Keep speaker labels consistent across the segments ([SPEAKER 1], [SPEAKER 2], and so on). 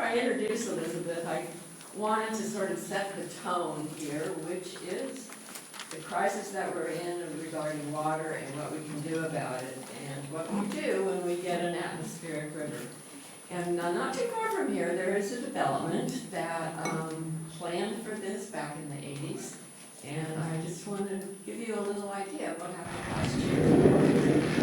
[SPEAKER 1] I introduce Elizabeth, I wanted to sort of set the tone here, which is the crisis that we're in regarding water and what we can do about it, and what we do when we get an atmospheric river. And not too far from here, there is a development that planned for this back in the 80s, and I just want to give you a little idea of what happened last year.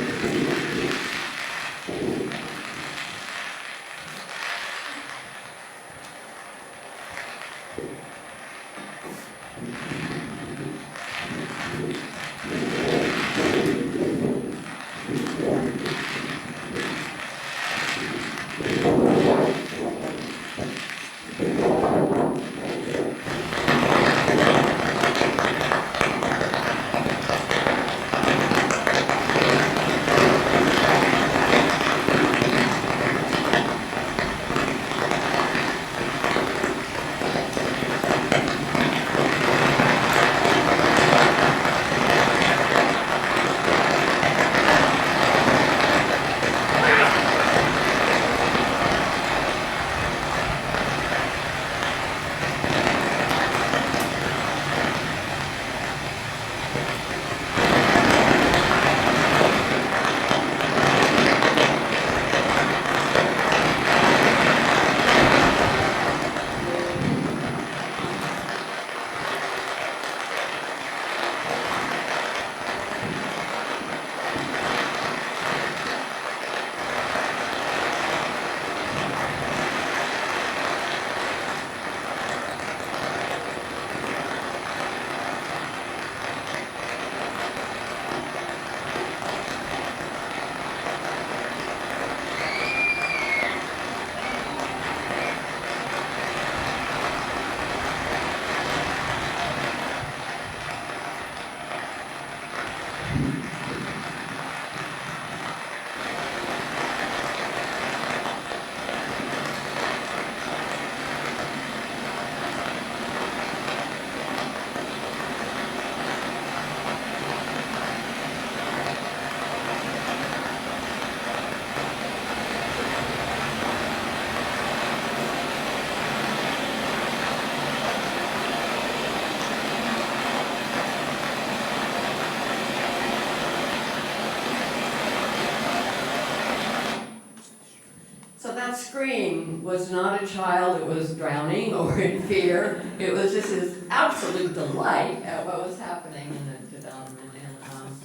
[SPEAKER 1] Scream was not a child that was drowning or in fear. It was just his absolute delight at what was happening in the development. And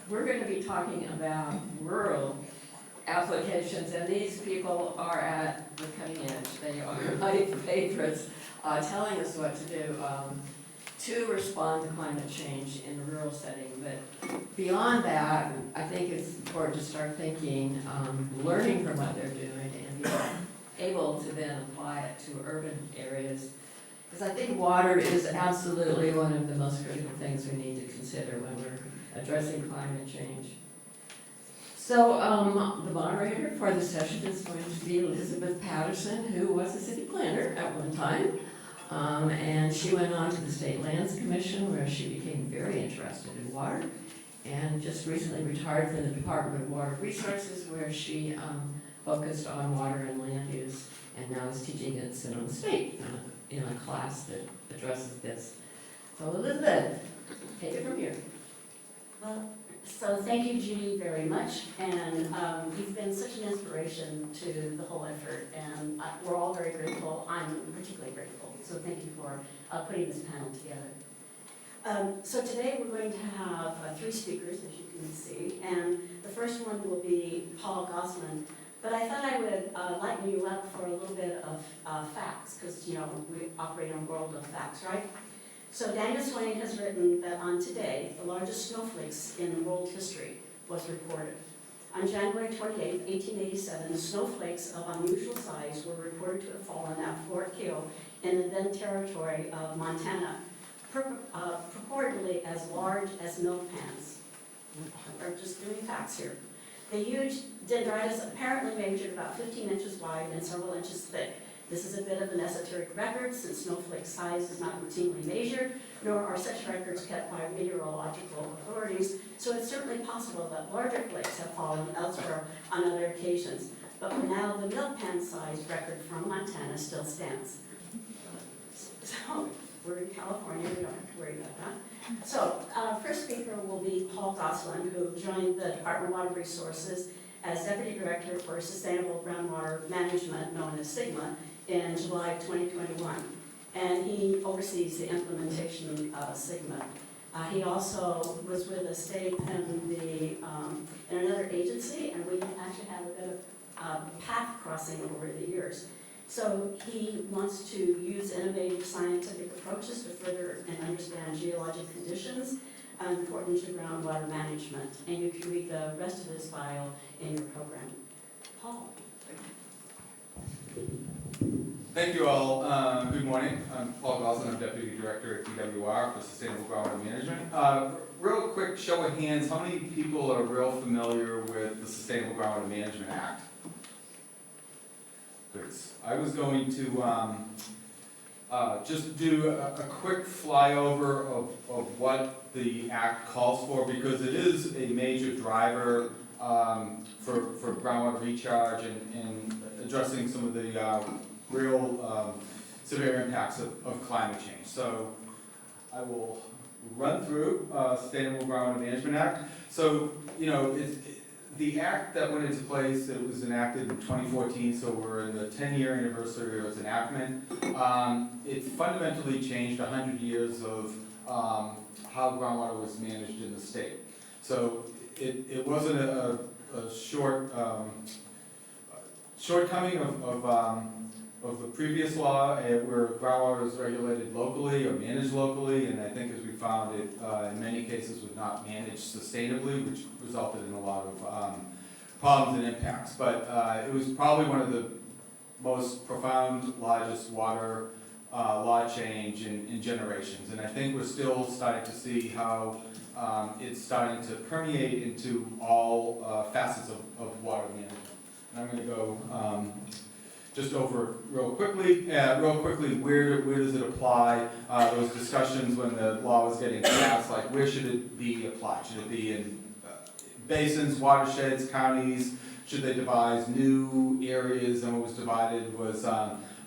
[SPEAKER 1] we're going to be talking about rural applications, and these people are at the cutting edge. They are my favorites, telling us what to do to respond to climate change in a rural setting. But beyond that, I think it's important to start thinking, learning from what they're doing, and be able to then apply it to urban areas. Because I think water is absolutely one of the most critical things we need to consider when we're addressing climate change. So the moderator for the session is going to be Elizabeth Patterson, who was a city planner at one time. And she went on to the State Lands Commission, where she became very interested in water, and just recently retired from the Department of Water Resources, where she focused on water and land use, and now is teaching at Sonoma State in a class that addresses this. So Elizabeth, take it from here.
[SPEAKER 2] Well, so thank you, Judy, very much, and you've been such an inspiration to the whole effort, and we're all very grateful. I'm particularly grateful, so thank you for putting this panel together. So today we're going to have 3 speakers, as you can see, and the first one will be Paul Gosman. But I thought I would lighten you up for a little bit of facts, because, you know, we operate in a world of facts, right? So Daniel Swain has written that on today, the largest snowflakes in world history was reported. On January 28, 1887, snowflakes of unusual size were reported to have fallen at Fort Hill in the then territory of Montana, purportedly as large as milk pans. We're just doing facts here. The huge dendritis apparently measured about 15 inches wide and several inches thick. This is a bit of an esoteric record, since snowflake size is not routinely measured, nor are such records kept by meteorological authorities, so it's certainly possible that larger flakes have fallen elsewhere on other occasions. But for now, the milk pan size record from Montana still stands. So we're in California, we don't have to worry about that. So first speaker will be Paul Gosselin, who joined the Department of Water Resources as Deputy Director for Sustainable Groundwater Management, known as SIGMA, in July 2021. And he oversees the implementation of SIGMA. He also was with a state in another agency, and we actually have a bit of path crossing over the years. So he wants to use innovative scientific approaches to further and understand geologic conditions important to groundwater management. And you can read the rest of his bio in your program. Paul.
[SPEAKER 3] Thank you all. Good morning. I'm Paul Gosselin. I'm Deputy Director at DWR for Sustainable Groundwater Management. Real quick show of hands, how many people are real familiar with the Sustainable Groundwater Management Act? Good. I was going to just do a quick flyover of what the Act calls for, because it is a major driver for groundwater recharge and addressing some of the real severe impacts of climate change. So I will run through Sustainable Groundwater Management Act. So, you know, the act that went into place, it was enacted in 2014, so we're in the 10-year anniversary of its enactment. It fundamentally changed 100 years of how groundwater was managed in the state. So it wasn't a shortcoming of the previous law, where groundwater is regulated locally or managed locally, and I think, as we found, it in many cases was not managed sustainably, which resulted in a lot of problems and impacts. But it was probably one of the most profound, largest water law change in generations, and I think we're still starting to see how it's starting to permeate into all facets of water management. And I'm going to go just over real quickly, where does it apply? There was discussions when the law was getting passed, like where should it be applied? Should it be in basins, watersheds, counties? Should they devise new areas? And what was divided was,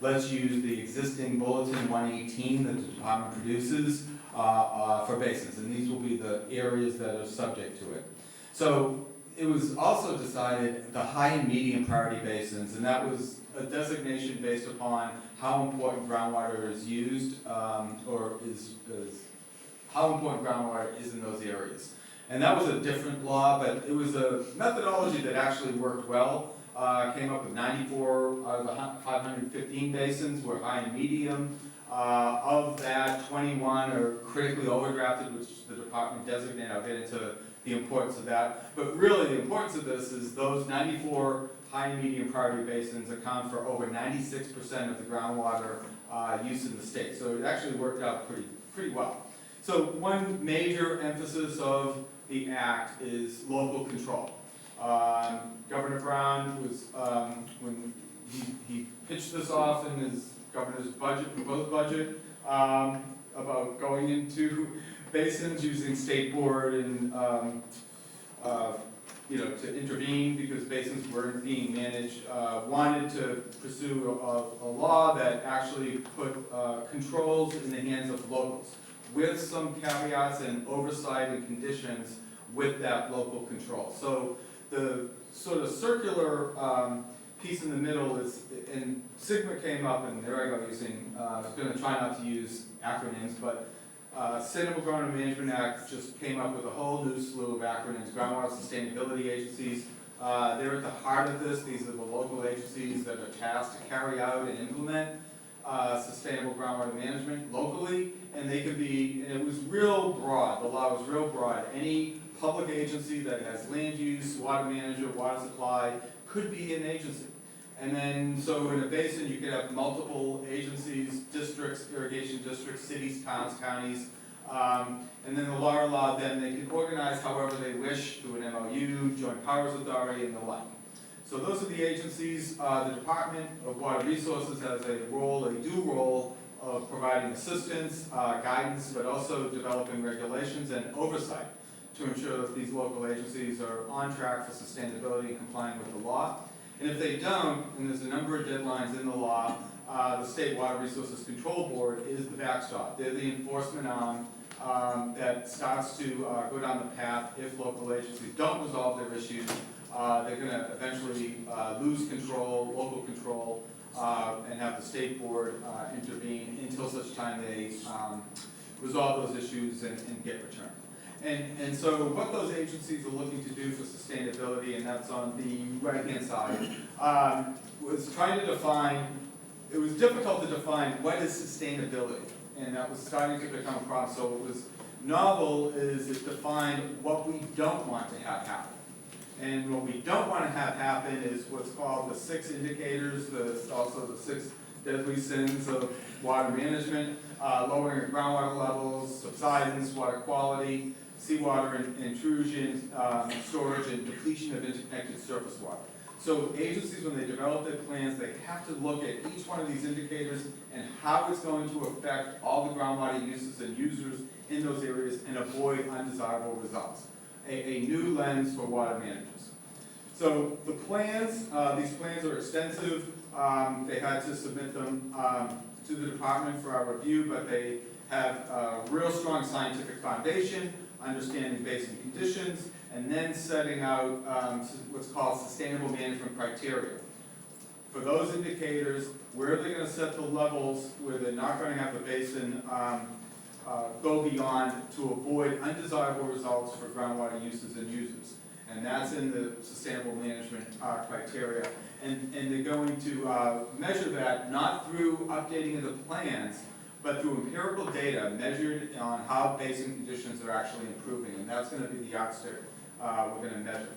[SPEAKER 3] let's use the existing Bulletin 118 that the department produces for basins, and these will be the areas that are subject to it. So it was also decided the high and medium priority basins, and that was a designation based upon how important groundwater is used, or how important groundwater is in those areas. And that was a different law, but it was a methodology that actually worked well. Came up with 94 out of the 515 basins were high and medium. Of that, 21 are critically overdrafted, which the department designated. I'll get into the importance of that. But really, the importance of this is those 94 high and medium priority basins account for over 96% of the groundwater use in the state. So it actually worked out pretty well. So one major emphasis of the Act is local control. Governor Brown was, when he pitched this off in his governor's budget, proposed budget, about going into basins using state board and to intervene because basins weren't being managed, wanted to pursue a law that actually put controls in the hands of locals, with some caveats and oversight and conditions with that local control. So the sort of circular piece in the middle is, and SIGMA came up, and there I go using, I was going to try not to use acronyms, but Sustainable Groundwater Management Act just came up with a whole new slew of acronyms. Groundwater sustainability agencies, they're at the heart of this. These are the local agencies that are tasked to carry out and implement sustainable groundwater management locally, and they could be, and it was real broad, the law was real broad. Any public agency that has land use, water management, water supply, could be an agency. And then, so in a basin, you could have multiple agencies, districts, irrigation districts, cities, towns, counties, and then the law allowed them, they can organize however they wish through an MOU, joint powers authority, and the like. So those are the agencies. The Department of Water Resources has a due role of providing assistance, guidance, but also developing regulations and oversight to ensure that these local agencies are on track for sustainability and complying with the law. And if they don't, and there's a number of deadlines in the law, the State Water Resources Control Board is the backstop. They're the enforcement arm that starts to go down the path. If local agencies don't resolve their issues, they're going to eventually lose control, local control, and have the state board intervene until such time they resolve those issues and get returned. And so what those agencies are looking to do for sustainability, and that's on the right-hand side, was trying to define, it was difficult to define what is sustainability, and that was starting to become a problem. So what was novel is it defined what we don't want to have happen. And what we don't want to have happen is what's called the 6 indicators, also the 6 deadly sins of water management, lowering of groundwater levels, subsidence, water quality, seawater intrusion, storage, and depletion of interconnected surface water. So agencies, when they develop their plans, they have to look at each one of these indicators and how it's going to affect all the groundwater uses and users in those areas and avoid undesirable results. A new lens for water managers. So the plans, these plans are extensive. They had to submit them to the department for our review, but they have a real strong scientific foundation, understanding basin conditions, and then setting out what's called sustainable management criteria. For those indicators, where are they going to set the levels where they're not going to have the basin go beyond to avoid undesirable results for groundwater uses and users. And that's in the sustainable management criteria. And they're going to measure that not through updating of the plans, but through empirical data measured on how basin conditions are actually improving. And that's going to be the yardstick we're going to measure.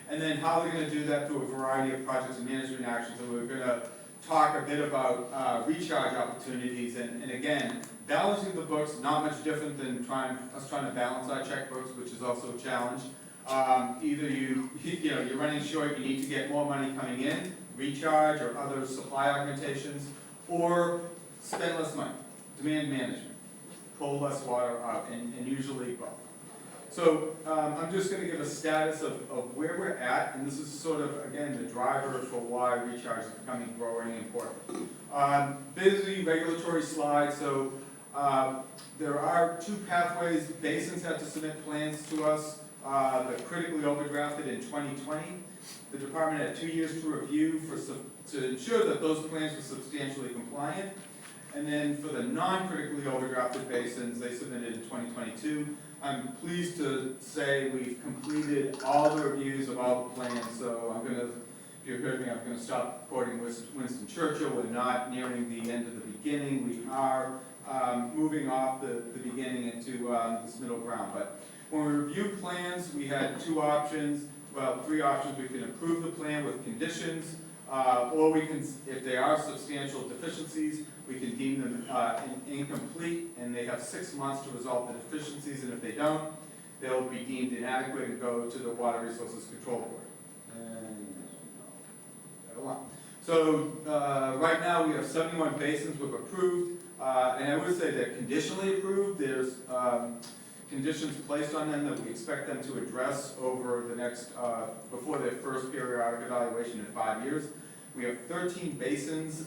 [SPEAKER 3] And then how they're going to do that through a variety of projects and management actions. And we're going to talk a bit about recharge opportunities. And again, balancing the books, not much different than us trying to balance our checkbooks, which is also a challenge. Either you're running short, you need to get more money coming in, recharge or other supply augmentations, or spend less money, demand management, pull less water out, and usually both. So I'm just going to give a status of where we're at, and this is sort of, again, the driver for why recharge is becoming growing important. Busy regulatory slide, so there are 2 pathways. Basins have to submit plans to us that critically overdrafted in 2020. The department had 2 years to review to ensure that those plans were substantially compliant. And then for the non-critically overdrafted basins, they submitted in 2022. I'm pleased to say we've completed all the reviews of all the plans, so I'm going to, if you heard me, I'm going to stop quoting Winston Churchill. We're not nearing the end of the beginning. We are moving off the beginning into this middle ground. But when we review plans, we had 2 options, well, 3 options. We can approve the plan with conditions, or we can, if there are substantial deficiencies, we can deem them incomplete, and they have 6 months to resolve the deficiencies, and if they don't, they'll be deemed inadequate and go to the Water Resources Control Board. So right now we have 71 basins we've approved, and I would say they're conditionally approved. There's conditions placed on them that we expect them to address over the next, before their first periodic evaluation in 5 years. We have 13 basins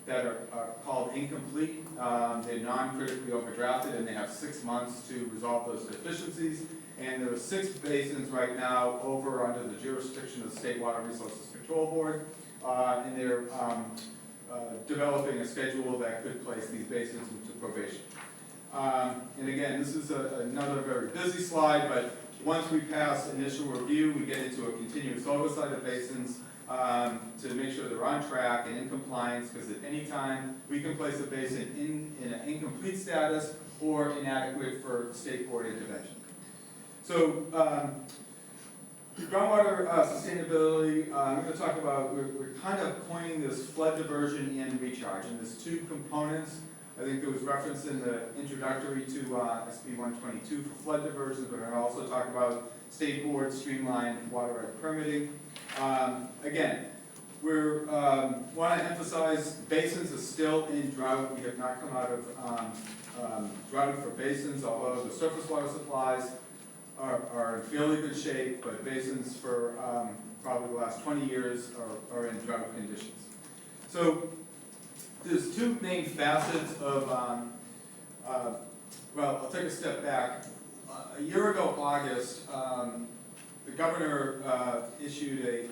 [SPEAKER 3] that are called incomplete. They're non-critically overdrafted, and they have 6 months to resolve those deficiencies. And there are 6 basins right now over under the jurisdiction of the State Water Resources Control Board, and they're developing a schedule that could place these basins into probation. And again, this is another very busy slide, but once we pass initial review, we get into a continuous oversight of basins to make sure they're on track and in compliance, because at any time we can place a basin in an incomplete status or inadequate for state board intervention. So groundwater sustainability, I'm going to talk about, we're kind of coining this flood diversion and recharge, and there's 2 components. I think there was reference in the introductory to SB 122 for flood diversions, but we're going to also talk about state board streamlined water right permitting. Again, we want to emphasize basins are still in drought. We have not come out of drought for basins, although the surface water supplies are in fairly good shape, but basins for probably the last 20 years are in drought conditions. So there's two main facets of, well, I'll take a step back. A year ago, August, the governor issued a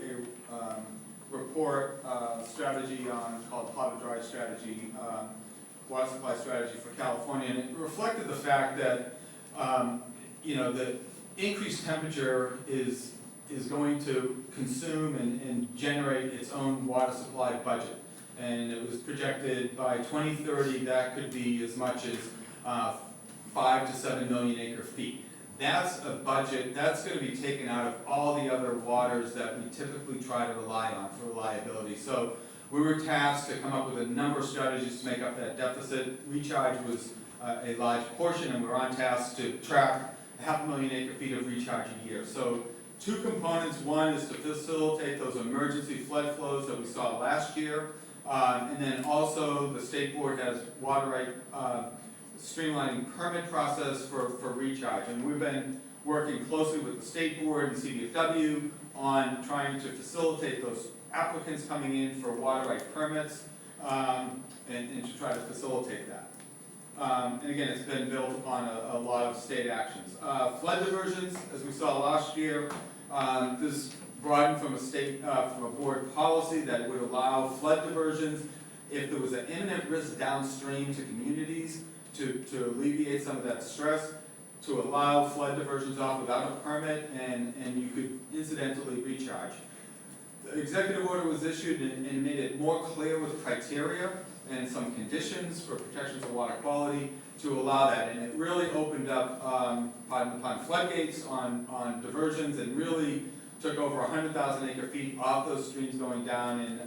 [SPEAKER 3] report strategy called Hot to Dry strategy, water supply strategy for California, and it reflected the fact that the increased temperature is going to consume and generate its own water supply budget. And it was projected by 2030 that could be as much as 5 to 7 million acre feet. That's a budget that's going to be taken out of all the other waters that we typically try to rely on for reliability. So we were tasked to come up with a number of strategies to make up that deficit. Recharge was a large portion, and we're on task to track 500,000 acre feet of recharge a year. So two components. One is to facilitate those emergency flood flows that we saw last year. And then also the state board has water right streamlining permit process for recharge. And we've been working closely with the state board and CDFW on trying to facilitate those applicants coming in for water right permits and to try to facilitate that. And again, it's been built upon a lot of state actions. Flood diversions, as we saw last year, this broadened from a board policy that would allow flood diversions if there was an imminent risk downstream to communities to alleviate some of that stress, to allow flood diversions off without a permit, and you could incidentally recharge. The executive order was issued and made it more clear with criteria and some conditions for protections of water quality to allow that. And it really opened up upon floodgates on diversions and really took over 100,000 acre feet off those streams going down in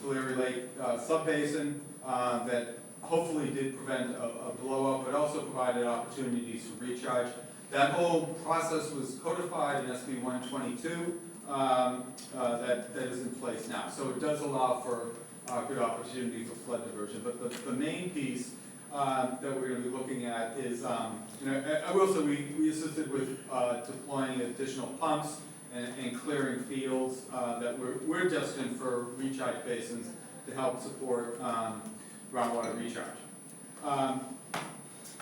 [SPEAKER 3] Tulare Lake subbasin that hopefully did prevent a blow up, but also provided opportunities for recharge. That whole process was codified in SB 122 that is in place now. So it does allow for good opportunity for flood diversion. But the main piece that we're going to be looking at is, I will say we assisted with deploying additional pumps and clearing fields that we're destined for recharge basins to help support groundwater recharge.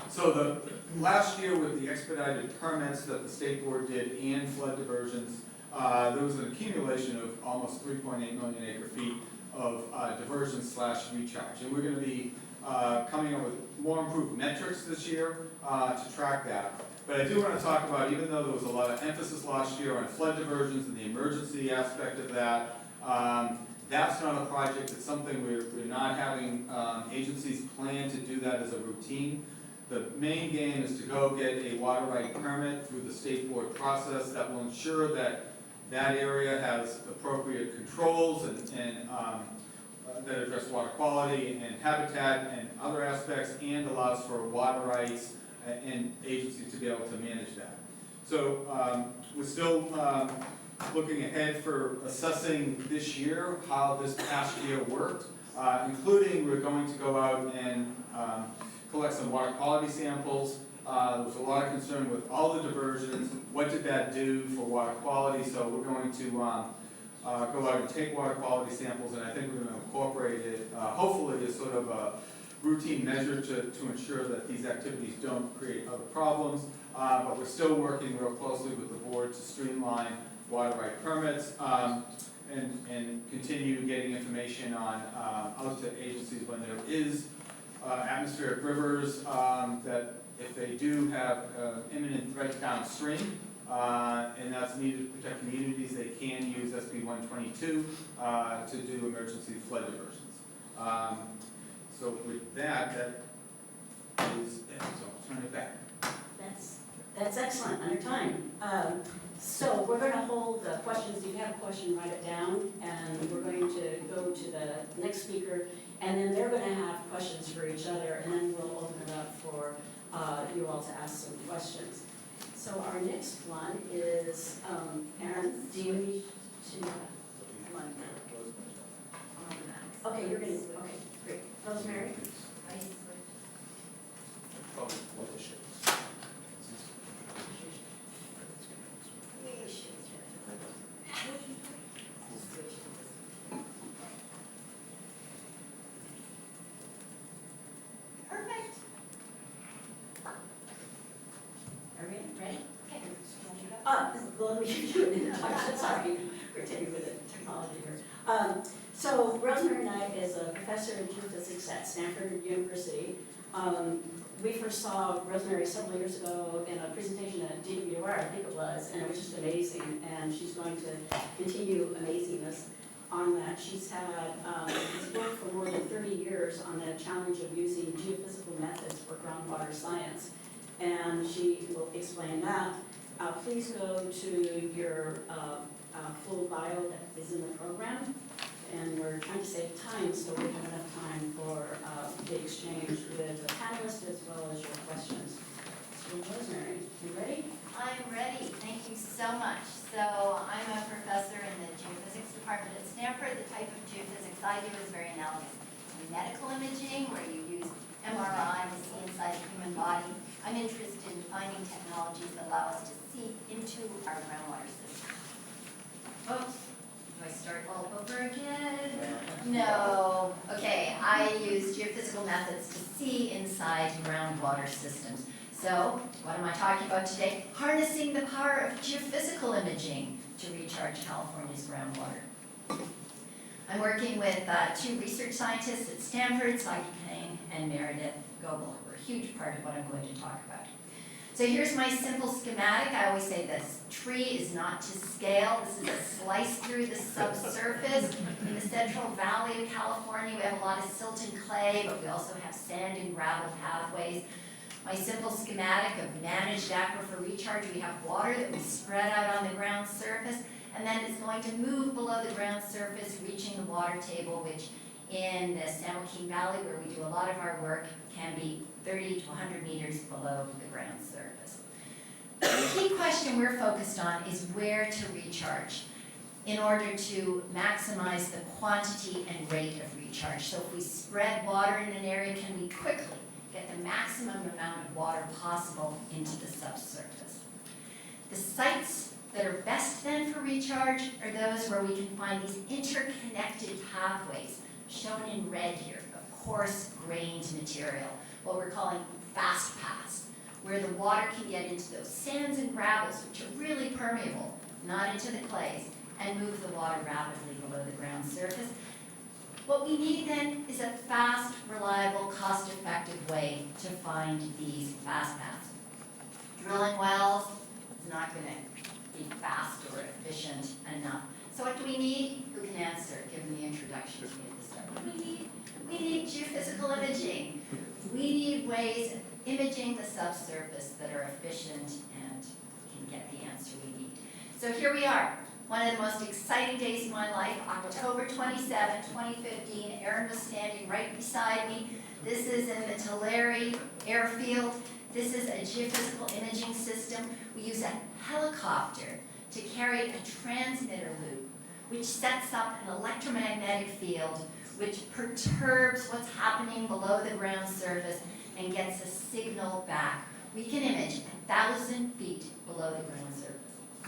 [SPEAKER 3] So the last year with the expedited permits that the state board did and flood diversions, there was an accumulation of almost 3.8 million acre feet of diversion / recharge. And we're going to be coming up with more improved metrics this year to track that. But I do want to talk about, even though there was a lot of emphasis last year on flood diversions and the emergency aspect of that, that's not a project. It's something we're not having agencies plan to do that as a routine. The main game is to go get a water right permit through the state board process that will ensure that that area has appropriate controls and that address water quality and habitat and other aspects, and allows for water rights and agencies to be able to manage that. So we're still looking ahead for assessing this year how this past year worked, including we're going to go out and collect some water quality samples. There was a lot of concern with all the diversions. What did that do for water quality? So we're going to go out and take water quality samples, and I think we're going to incorporate it, hopefully, as sort of a routine measure to ensure that these activities don't create other problems. But we're still working real closely with the board to streamline water right permits and continue getting information on out to agencies when there is atmospheric rivers that if they do have imminent threat downstream, and that's needed to protect communities, they can use SB 122 to do emergency flood diversions. So with that is it. So I'll turn it back.
[SPEAKER 2] That's excellent, under time. So we're going to hold the questions. If you have a question, write it down, and we're going to go to the next speaker, and then they're going to have questions for each other, and then we'll open it up for you all to ask some questions. So our next one is, Aaron, do you need to, okay, you're going to, okay, great. Rosemary? Are we ready? Okay. Well, we should do an introduction, sorry, we're taking with the technology here. So Rosemary Knight is a professor of geophysics at Stanford University. We first saw Rosemary several years ago in a presentation at GWR, I think it was, and it was just amazing, and she's going to continue amazing us on that. She's worked for more than 30 years on the challenge of using geophysical methods for groundwater science, and she will explain that. Please go to your full bio that is in the program, and we're trying to save time so we have enough time for the exchange with the panelists as well as your questions. So Rosemary, you ready?
[SPEAKER 4] I'm ready, thank you so much. So I'm a professor in the geophysics department at Stanford. The type of geophysics I do is very analogous to medical imaging, where you use MRI to see inside the human body. I'm interested in finding technologies that allow us to see into our groundwater system. Oops, do I start all over again? No, okay, I use geophysical methods to see inside groundwater systems. So, what am I talking about today? Harnessing the power of geophysical imaging to recharge California's groundwater. I'm working with two research scientists at Stanford, Saiki Peng and Meredith Goebel, who are a huge part of what I'm going to talk about. So here's my simple schematic. I always say this tree is not to scale. This is a slice through the subsurface. In the Central Valley of California, we have a lot of silt and clay, but we also have sand and gravel pathways. My simple schematic of managed aquifer recharge, we have water that we spread out on the ground surface, and then it's going to move below the ground surface, reaching the water table, which in the San Joaquin Valley, where we do a lot of our work, can be 30 to 100 meters below the ground surface. The key question we're focused on is where to recharge in order to maximize the quantity and rate of recharge. So if we spread water in an area, can we quickly get the maximum amount of water possible into the subsurface? The sites that are best then for recharge are those where we can find these interconnected pathways, shown in red here, of coarse grained material, what we're calling fast paths, where the water can get into those sands and gravels, which are really permeable, not into the clays, and move the water rapidly below the ground surface. What we need then is a fast, reliable, cost-effective way to find these fast paths. Drilling wells is not going to be fast or efficient enough. So what do we need? Who can answer, given the introduction to me at the start? What do we need? We need geophysical imaging. We need ways of imaging the subsurface that are efficient and can get the answer we need. So here we are. One of the most exciting days of my life, October 27, 2015. Aaron was standing right beside me. This is in the Tulare airfield. This is a geophysical imaging system. We use a helicopter to carry a transmitter loop, which sets up an electromagnetic field which perturbs what's happening below the ground surface and gets a signal back. We can image 1,000 feet below the ground surface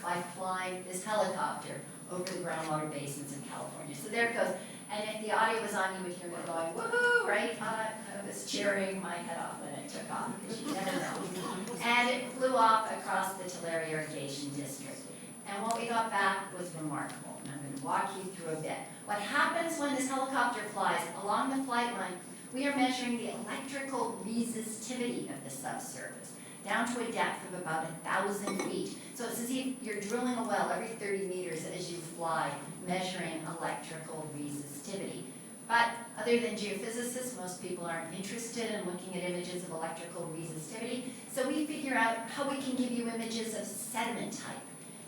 [SPEAKER 4] by flying this helicopter over the groundwater basins in California. So there it goes. And if the audio was on, you would hear me going, woohoo, right? I was cheering my head off when it took off, because you never know. And it flew off across the Tulare Irrigation District. And what we got back was remarkable. And I'm going to walk you through a bit. What happens when this helicopter flies along the flight line, we are measuring the electrical resistivity of the subsurface, down to a depth of about 1,000 feet. So it's as if you're drilling a well every 30 meters as you fly, measuring electrical resistivity. But other than geophysicists, most people aren't interested in looking at images of electrical resistivity. So we figure out how we can give you images of sediment type,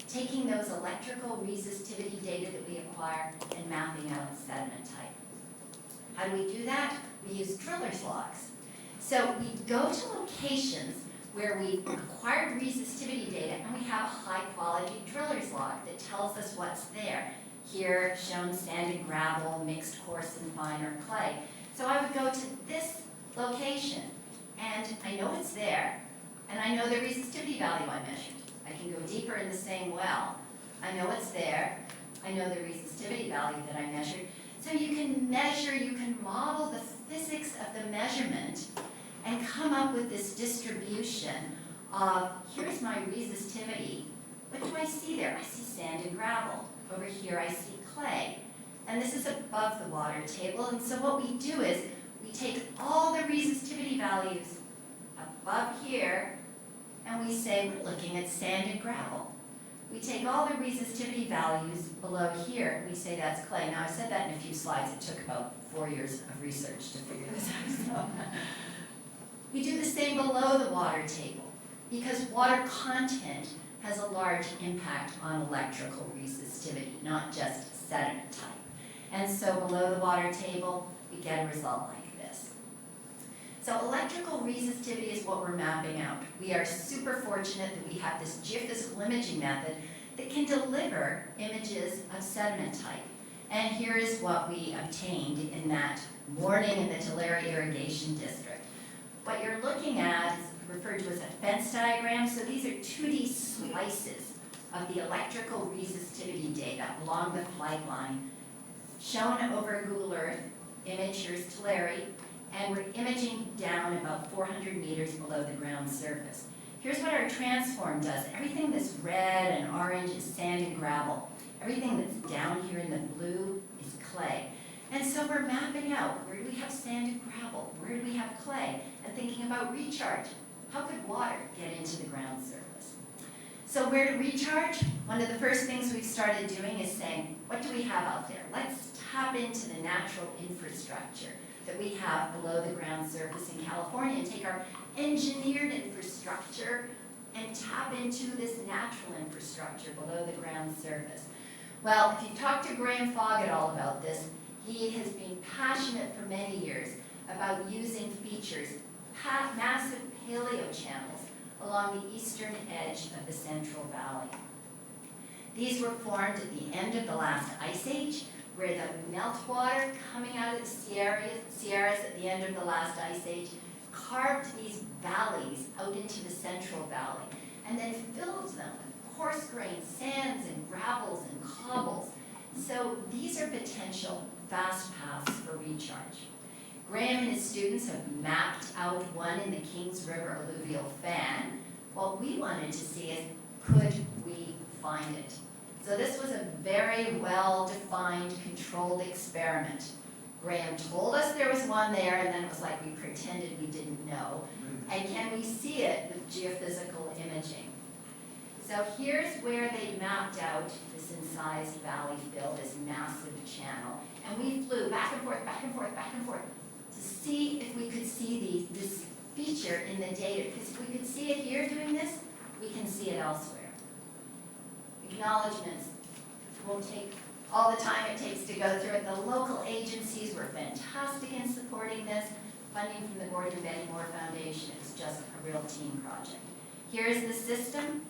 [SPEAKER 4] taking those electrical resistivity data that we acquire and mapping out sediment type. How do we do that? We use driller's logs. So we go to locations where we acquired resistivity data and we have a high quality driller's log that tells us what's there. Here shown sand and gravel, mixed coarse and finer clay. So I would go to this location and I know it's there and I know the resistivity value I measured. I can go deeper in the same well. I know it's there. I know the resistivity value that I measured. So you can measure, you can model the physics of the measurement and come up with this distribution of, here's my resistivity. What do I see there? I see sand and gravel. Over here I see clay. And this is above the water table. And so what we do is we take all the resistivity values above here and we say we're looking at sand and gravel. We take all the resistivity values below here and we say that's clay. Now I said that in a few slides. It took about 4 years of research to figure this out. So we do the same below the water table because water content has a large impact on electrical resistivity, not just sediment type. And so below the water table, we get a result like this. So electrical resistivity is what we're mapping out. We are super fortunate that we have this geophysical imaging method that can deliver images of sediment type. And here is what we obtained in that morning in the Tulare Irrigation District. What you're looking at is referred to as a fence diagram. So these are 2D slices of the electrical resistivity data along the flight line, shown over Google Earth. Image, here's Tulare, and we're imaging down about 400 meters below the ground surface. Here's what our transform does. Everything that's red and orange is sand and gravel. Everything that's down here in the blue is clay. And so we're mapping out, where do we have sand and gravel? Where do we have clay? And thinking about recharge. How could water get into the ground surface? So where to recharge? One of the first things we've started doing is saying, what do we have out there? Let's tap into the natural infrastructure that we have below the ground surface in California and take our engineered infrastructure and tap into this natural infrastructure below the ground surface. Well, if you talk to Graham Fogg at all about this, he has been passionate for many years about using features, massive paleochannels along the eastern edge of the Central Valley. These were formed at the end of the last ice age, where the meltwater coming out of the Sierras at the end of the last ice age carved these valleys out into the Central Valley and then filled them with coarse-grained sands and gravels and cobbles. So these are potential fast paths for recharge. Graham and his students have mapped out one in the Kings River alluvial fan. What we wanted to see is, could we find it? So this was a very well-defined, controlled experiment. Graham told us there was one there, and then it was like we pretended we didn't know. And can we see it with geophysical imaging? So here's where they mapped out this incised valley fill, this massive channel. And we flew back and forth, back and forth, back and forth to see if we could see this feature in the data. Because if we could see it here doing this, we can see it elsewhere. Acknowledgements won't take all the time it takes to go through it. The local agencies were fantastic in supporting this. Funding from the Gordon Betty Moore Foundation. It's just a real team project. Here's the system.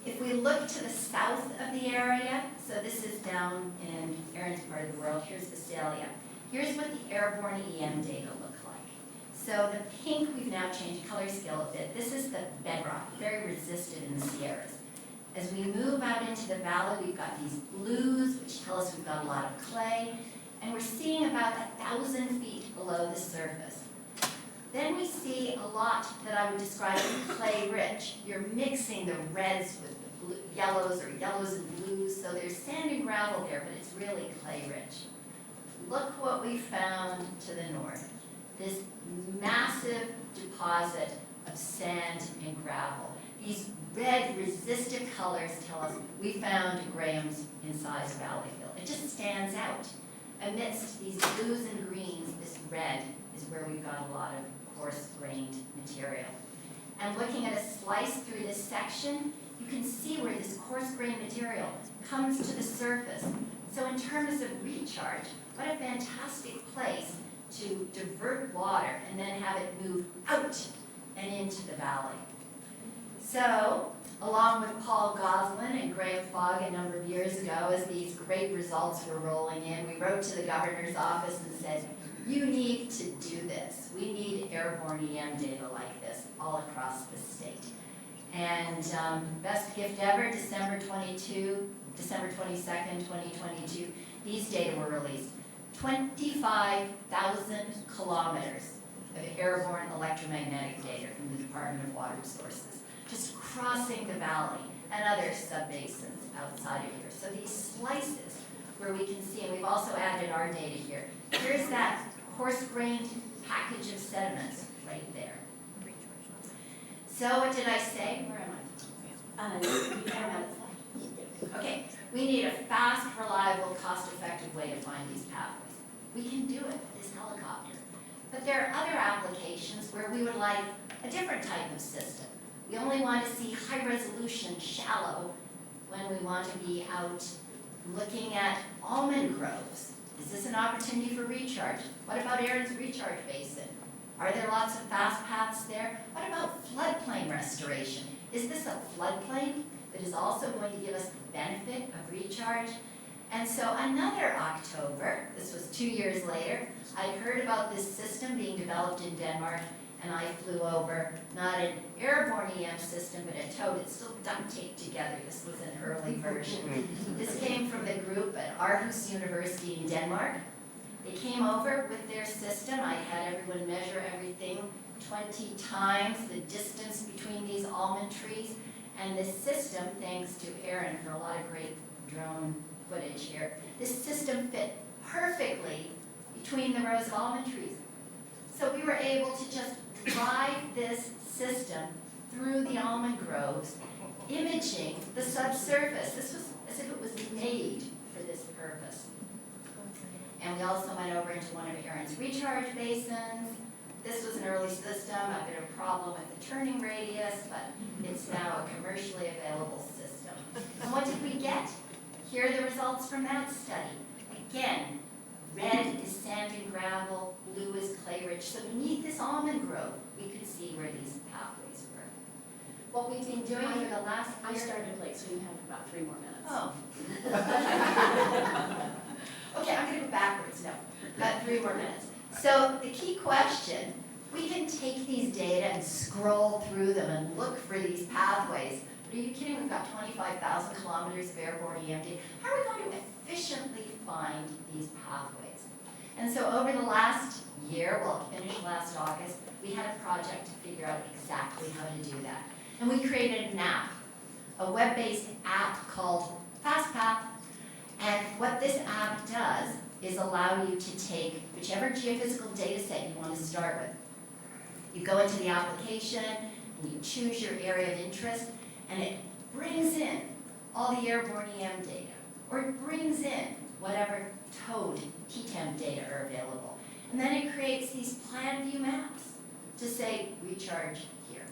[SPEAKER 4] If we look to the south of the area, so this is down in Erin's part of the world, here's Visalia. Here's what the airborne EM data look like. So the pink, we've now changed color scale a bit. This is the bedrock, very resistant in the Sierras. As we move out into the valley, we've got these blues, which tell us we've got a lot of clay, and we're seeing about 1,000 feet below the surface. Then we see a lot that I would describe as clay-rich. You're mixing the reds with the blue, yellows, or yellows and blues, so there's sand and gravel there, but it's really clay-rich. Look what we found to the north. This massive deposit of sand and gravel. These red resistive colors tell us we found Graham's incised valley fill. It just stands out. Amidst these blues and greens, this red is where we've got a lot of coarse-grained material. And looking at a slice through this section, you can see where this coarse-grained material comes to the surface. So in terms of recharge, what a fantastic place to divert water and then have it move out and into the valley. So, along with Paul Goslin and Graham Fogg a number of years ago, as these great results were rolling in, we wrote to the governor's office and said, you need to do this. We need airborne EM data like this all across the state. And best gift ever, December 22nd, 2022, these data were released. 25,000 kilometers of airborne electromagnetic data from the Department of Water Resources, just crossing the valley and other subbasins outside of here. So these slices where we can see, and we've also added our data here. Here's that coarse-grained package of sediments right there. So what did I say? Where am I? Okay, we need a fast, reliable, cost-effective way to find these pathways. We can do it with this helicopter. But there are other applications where we would like a different type of system. We only want to see high-resolution, shallow, when we want to be out looking at almond groves. Is this an opportunity for recharge? What about Aaron's recharge basin? Are there lots of fast paths there? What about floodplain restoration? Is this a floodplain that is also going to give us the benefit of recharge? And so another October, this was 2 years later, I heard about this system being developed in Denmark, and I flew over, not an airborne EM system, but a toad. It's still duct taped together. This was an early version. This came from the group at Aarhus University in Denmark. They came over with their system. I had everyone measure everything 20 times the distance between these almond trees. And this system, thanks to Aaron for a lot of great drone footage here, this system fit perfectly between the rows of almond trees. So we were able to just drive this system through the almond groves, imaging the subsurface. This was as if it was made for this purpose. And we also went over into one of Aaron's recharge basins. This was an early system, a bit of a problem with the turning radius, but it's now a commercially available system. And what did we get? Here are the results from that study. Again, red is sand and gravel, blue is clay rich. So beneath this almond grove, we could see where these pathways were. What we've been doing for the last
[SPEAKER 2] I
[SPEAKER 4] year...
[SPEAKER 2] started late, so you have about 3 more minutes.
[SPEAKER 4] Oh. Okay, I'm gonna go backwards, no, about 3 more minutes. So the key question, we can take these data and scroll through them and look for these pathways. But are you kidding? We've got 25,000 kilometers of airborne EM data. How are we going to efficiently find these pathways? And so over the last year, well, it finished last August, we had a project to figure out exactly how to do that. And we created an app, a web-based app called FastPath. And what this app does is allow you to take whichever geophysical data set you want to start with. You go into the application, and you choose your area of interest, and it brings in all the airborne EM data, or it brings in whatever toad TTEM data are available. And then it creates these plan view maps to say, recharge here.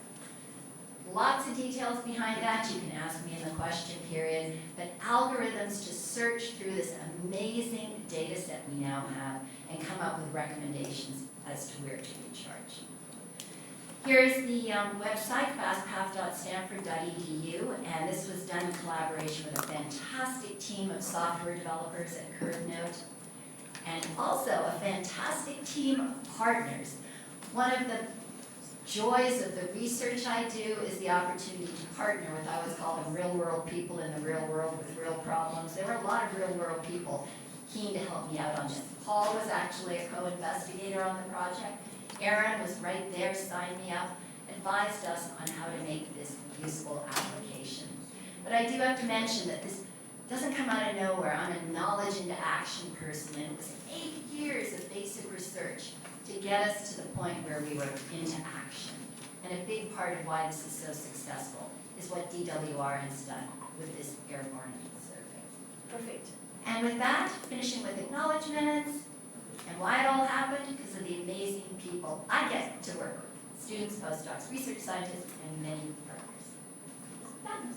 [SPEAKER 4] Lots of details behind that. You can ask me in the question period, but algorithms to search through this amazing data set we now have and come up with recommendations as to where to recharge. Here's the website, fastpath.stanford.edu, and this was done in collaboration with a fantastic team of software developers at CurveNote, and also a fantastic team of partners. One of the joys of the research I do is the opportunity to partner with, I always call them real-world people in the real world with real problems. There were a lot of real-world people keen to help me out on this. Paul was actually a co-investigator on the project. Aaron was right there, signed me up, advised us on how to make this useful application. But I do have to mention that this doesn't come out of nowhere. I'm a knowledge into action person, and it was 8 years of basic research to get us to the point where we were into action. And a big part of why this is so successful is what DWR has done with this airborne survey.
[SPEAKER 2] Perfect.
[SPEAKER 4] And with that, finishing with acknowledgements, and why it all happened, because of the amazing people I get to work with, students, postdocs, research scientists, and many partners. Done.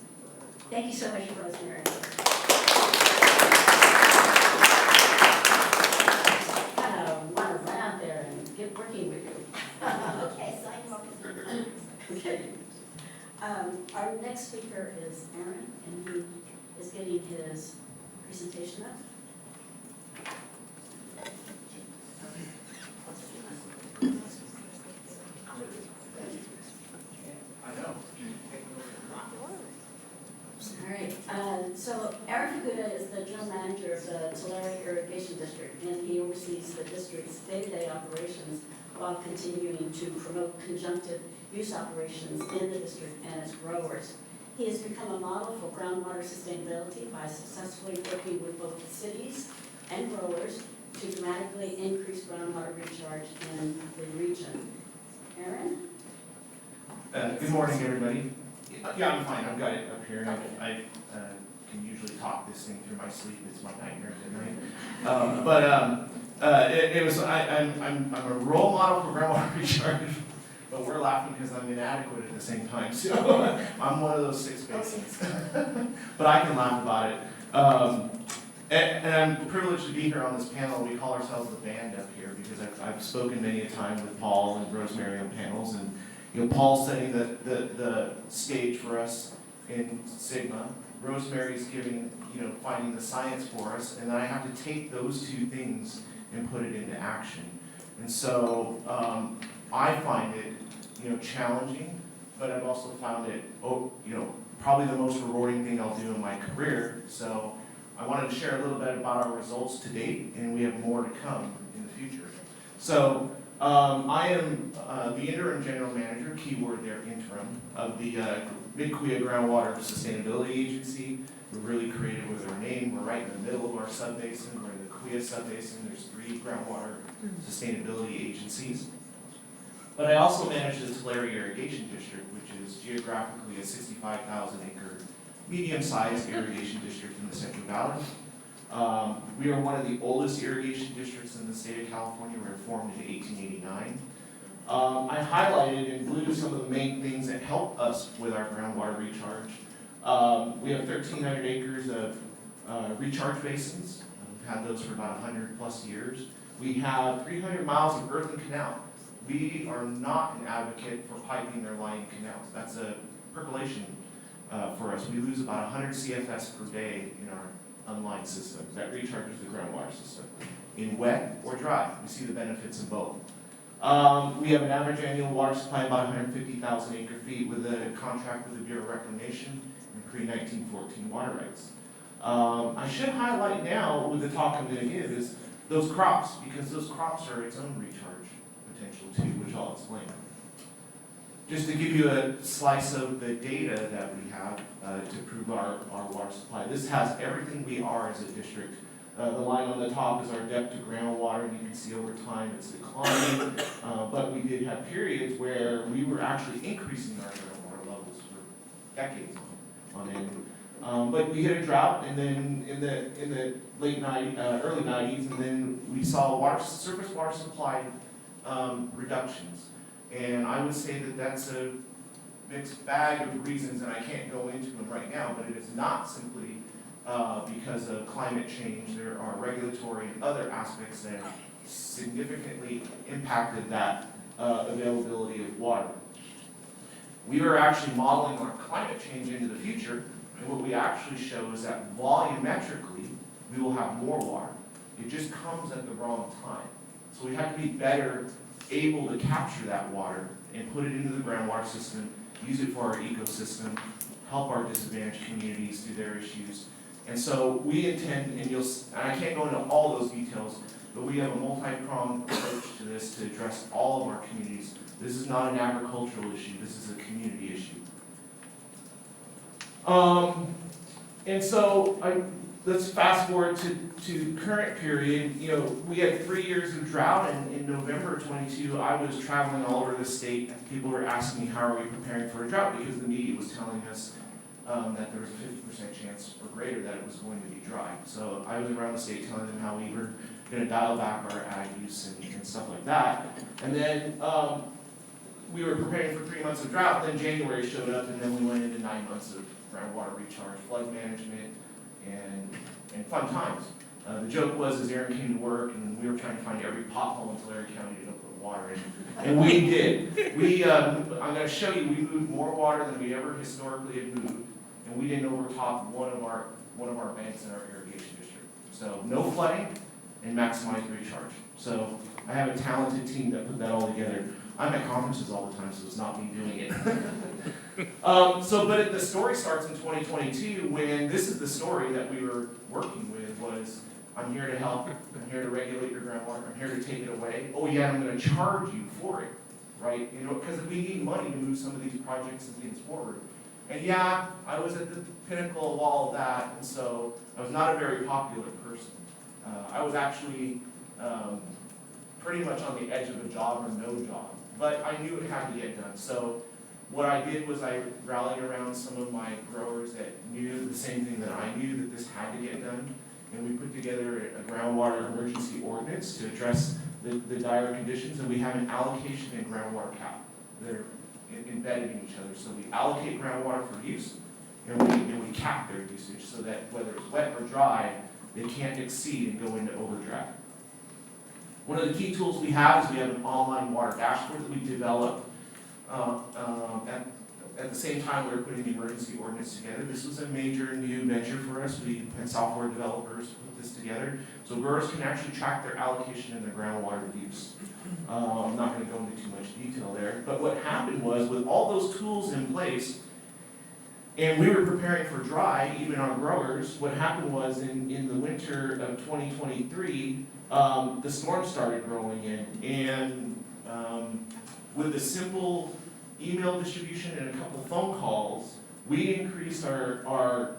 [SPEAKER 2] Thank you so much, Rosemary. Kind of want to run out there and get working with you.
[SPEAKER 4] Okay, sign you up as
[SPEAKER 2] Okay. Our next speaker is Aaron, and he is getting his presentation up. All right, so Aaron Fukuda is the general manager of the Tulare Irrigation District, and he oversees the district's day-to-day operations while continuing to promote conjunctive use operations in the district and its growers. He has become a model for groundwater sustainability by successfully working with both the cities and growers to dramatically increase groundwater recharge in the region. Aaron?
[SPEAKER 5] Good morning, everybody. Yeah, I'm fine, I've got it up here, and I can usually talk this thing through my sleep, it's my nightmare at night. I'm a role model for groundwater recharge, but we're laughing because I'm inadequate at the same time, so I'm one of those 6 basins. But I can laugh about it. And I'm privileged to be here on this panel. We call ourselves the band up here because I've spoken many a time with Paul and Rosemary on panels, and Paul's setting the stage for us in Sigma. Rosemary's giving, finding the science for us, and then I have to take those 2 things and put it into action. And so I find it, challenging, but I've also found it, probably the most rewarding thing I'll do in my career. So I wanted to share a little bit about our results to date, and we have more to come in the future. So I am the interim general manager, keyword there, interim, of the Mid-Kuya Groundwater Sustainability Agency. We're really creative with our name. We're right in the middle of our subbasin. We're in the Kuya subbasin. There's 3 groundwater sustainability agencies. But I also manage the Tulare Irrigation District, which is geographically a 65,000 acre medium-sized irrigation district in the Central Valley. We are one of the oldest irrigation districts in the state of California. We were formed in 1889. I highlighted in blue some of the main things that help us with our groundwater recharge. We have 1,300 acres of recharge basins. We've had those for about 100 plus years. We have 300 miles of earthen canal. We are not an advocate for piping or lining canals. That's a percolation for us. We lose about 100 CFS per day in our unlined system that recharges the groundwater system. In wet or dry, we see the benefits of both. We have an average annual water supply of about 150,000 acre feet with a contract with the Bureau of Reclamation and pre-1914 water rights. I should highlight now with the talk I'm going to give is those crops, because those crops are its own recharge potential too, which I'll explain. Just to give you a slice of the data that we have to prove our water supply. This has everything we are as a district. The line on the top is our depth to groundwater, and you can see over time it's declining. But we did have periods where we were actually increasing our groundwater levels for decades on end. But we hit a drought, and then in the early 90s, and then we saw surface water supply reductions. And I would say that that's a mixed bag of reasons, and I can't go into them right now, but it is not simply because of climate change. There are regulatory and other aspects that have significantly impacted that availability of water. We are actually modeling our climate change into the future, and what we actually show is that volumetrically, we will have more water. It just comes at the wrong time. So we have to be better able to capture that water and put it into the groundwater system, use it for our ecosystem, help our disadvantaged communities through their issues. And so we intend, and I can't go into all those details, but we have a multi-pronged approach to this to address all of our communities. This is not an agricultural issue, this is a community issue. And so let's fast forward to current period. We had 3 years of drought, and in November 22, I was traveling all over the state, and people were asking me how are we preparing for a drought, because the media was telling us that there was a 50% chance or greater that it was going to be dry. So I was around the state telling them how we were going to dial back our ag use and stuff like that. And then we were preparing for 3 months of drought, then January showed up, and then we went into 9 months of groundwater recharge, flood management, and fun times. The joke was, as Aaron came to work, and we were trying to find every pothole in Tulare County to put water in, and we did. I'm going to show you, we moved more water than we ever historically had moved, and we didn't overtop one of our banks in our irrigation district. So no flooding and maximized recharge. So I have a talented team that put that all together. I'm at conferences all the time, so it's not me doing it. But the story starts in 2022 when this is the story that we were working with was I'm here to help, I'm here to regulate your groundwater, I'm here to take it away. Oh yeah, I'm gonna charge you for it, right? You know, because we need money to move some of these projects and things forward. And yeah, I was at the pinnacle of all of that, and so I was not a very popular person. I was actually pretty much on the edge of a job or no job, but I knew it had to get done. So what I did was I rallied around some of my growers that knew the same thing that I knew, that this had to get done. And we put together a groundwater emergency ordinance to address the dire conditions, and we have an allocation and groundwater cap. They're embedded in each other. So we allocate groundwater for use, and we cap their usage so that whether it's wet or dry, they can't exceed and go into overdraft. One of the key tools we have is we have an online water dashboard that we developed at the same time we were putting the emergency ordinance together. This was a major new venture for us. We had software developers put this together. So growers can actually track their allocation and their groundwater use. I'm not going to go into too much detail there. But what happened was, with all those tools in place, and we were preparing for dry, even our growers, what happened was in the winter of 2023, the storm started rolling in. And with a simple email distribution and a couple of phone calls, we increased our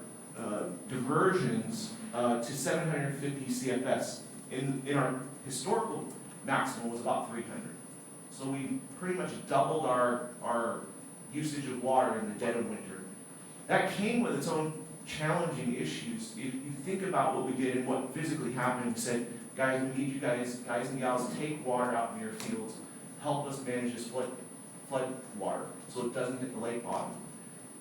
[SPEAKER 5] diversions to 750 CFS. In our historical maximum was about 300. So we pretty much doubled our usage of water in the dead of winter. That came with its own challenging issues. If you think about what we did and what physically happened, we said, guys, we need you guys and gals, take water out in your fields, help us manage this flood water so it doesn't hit the lake bottom.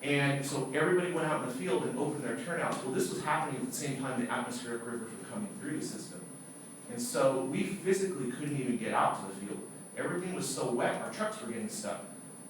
[SPEAKER 5] And so everybody went out in the field and opened their turnouts. Well, this was happening at the same time the atmospheric rivers were coming through the system. And so we physically couldn't even get out to the field. Everything was so wet, our trucks were getting stuck.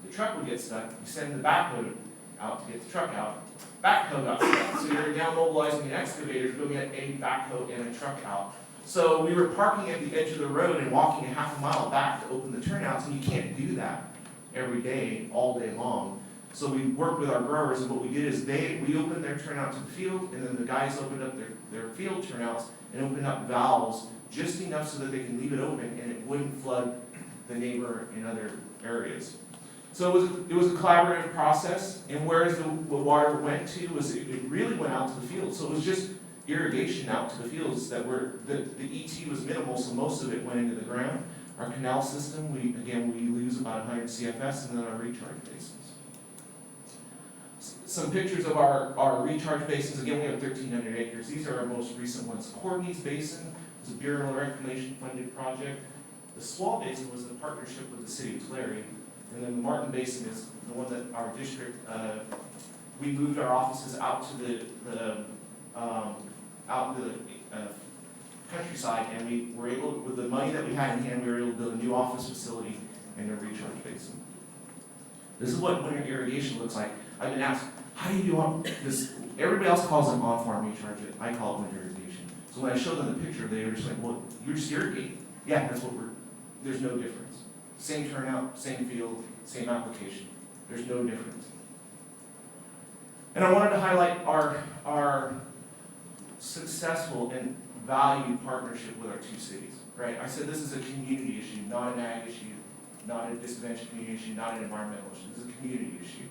[SPEAKER 5] The truck would get stuck, you send the backhoe out to get the truck out. Backhoe got stuck, so you're now mobilizing an excavator to go get a backhoe and a truck out. So we were parking at the edge of the road and walking a half a mile back to open the turnouts, and you can't do that every day, all day long. So we worked with our growers, and what we did is we opened their turnout to the field, and then the guys opened up their field turnouts and opened up valves just enough so that they can leave it open and it wouldn't flood the neighbor in other areas. So it was a collaborative process, and whereas the water went to was it really went out to the field. So it was just irrigation out to the fields that were the ET was minimal, so most of it went into the ground. Our canal system, we lose about 100 CFS, and then our recharge basins. Some pictures of our recharge basins. Again, we have 1,300 acres. These are our most recent ones. Courtney's Basin was a Bureau of Reclamation funded project. The Swall Basin was a partnership with the city of Tulare. And then the Martin Basin is the one that our district, we moved our offices out to the countryside, and we were able, with the money that we had in hand, we were able to build a new office facility and a recharge basin. This is what winter irrigation looks like. I've been asked, how do you do this? Everybody else calls it on-farm recharge. I call it winter irrigation. So when I showed them the picture, they were just like, well, you're just irrigating. Yeah, that's what there's no difference. Same turnout, same field, same application. There's no difference. And I wanted to highlight our successful and valued partnership with our two cities, right? I said this is a community issue, not an ag issue, not a disadvantaged community issue, not an environmental issue. This is a community issue.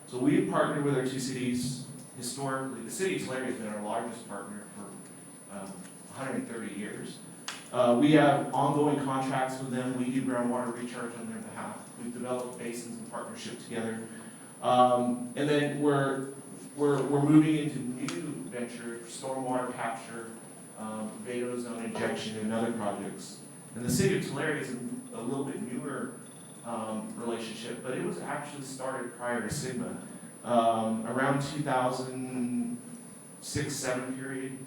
[SPEAKER 5] So we've partnered with our two cities historically. The city of Tulare has been our largest partner for 130 years. We have ongoing contracts with them. We do groundwater recharge on their behalf. We've developed basins in partnership together. And then we're moving into new ventures, stormwater capture, Vado zone injection, and other projects. And the city of Tulare is a little bit newer relationship, but it was actually started prior to Sigma. Around 2006-07 period,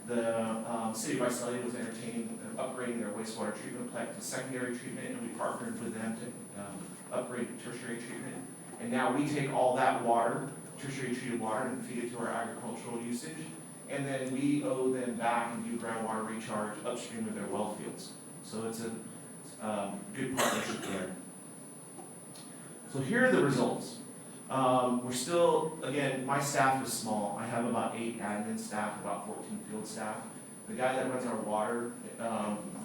[SPEAKER 5] the city of Visalia was entertaining upgrading their wastewater treatment plant to secondary treatment, and we partnered with them to upgrade tertiary treatment. And now we take all that water, tertiary treated water, and feed it to our agricultural usage. And then we owe them back and do groundwater recharge upstream of their well fields. So it's a good partnership there. So here are the results. We're still, again, my staff is small. I have about 8 admin staff, about 14 field staff. The guy that runs our water,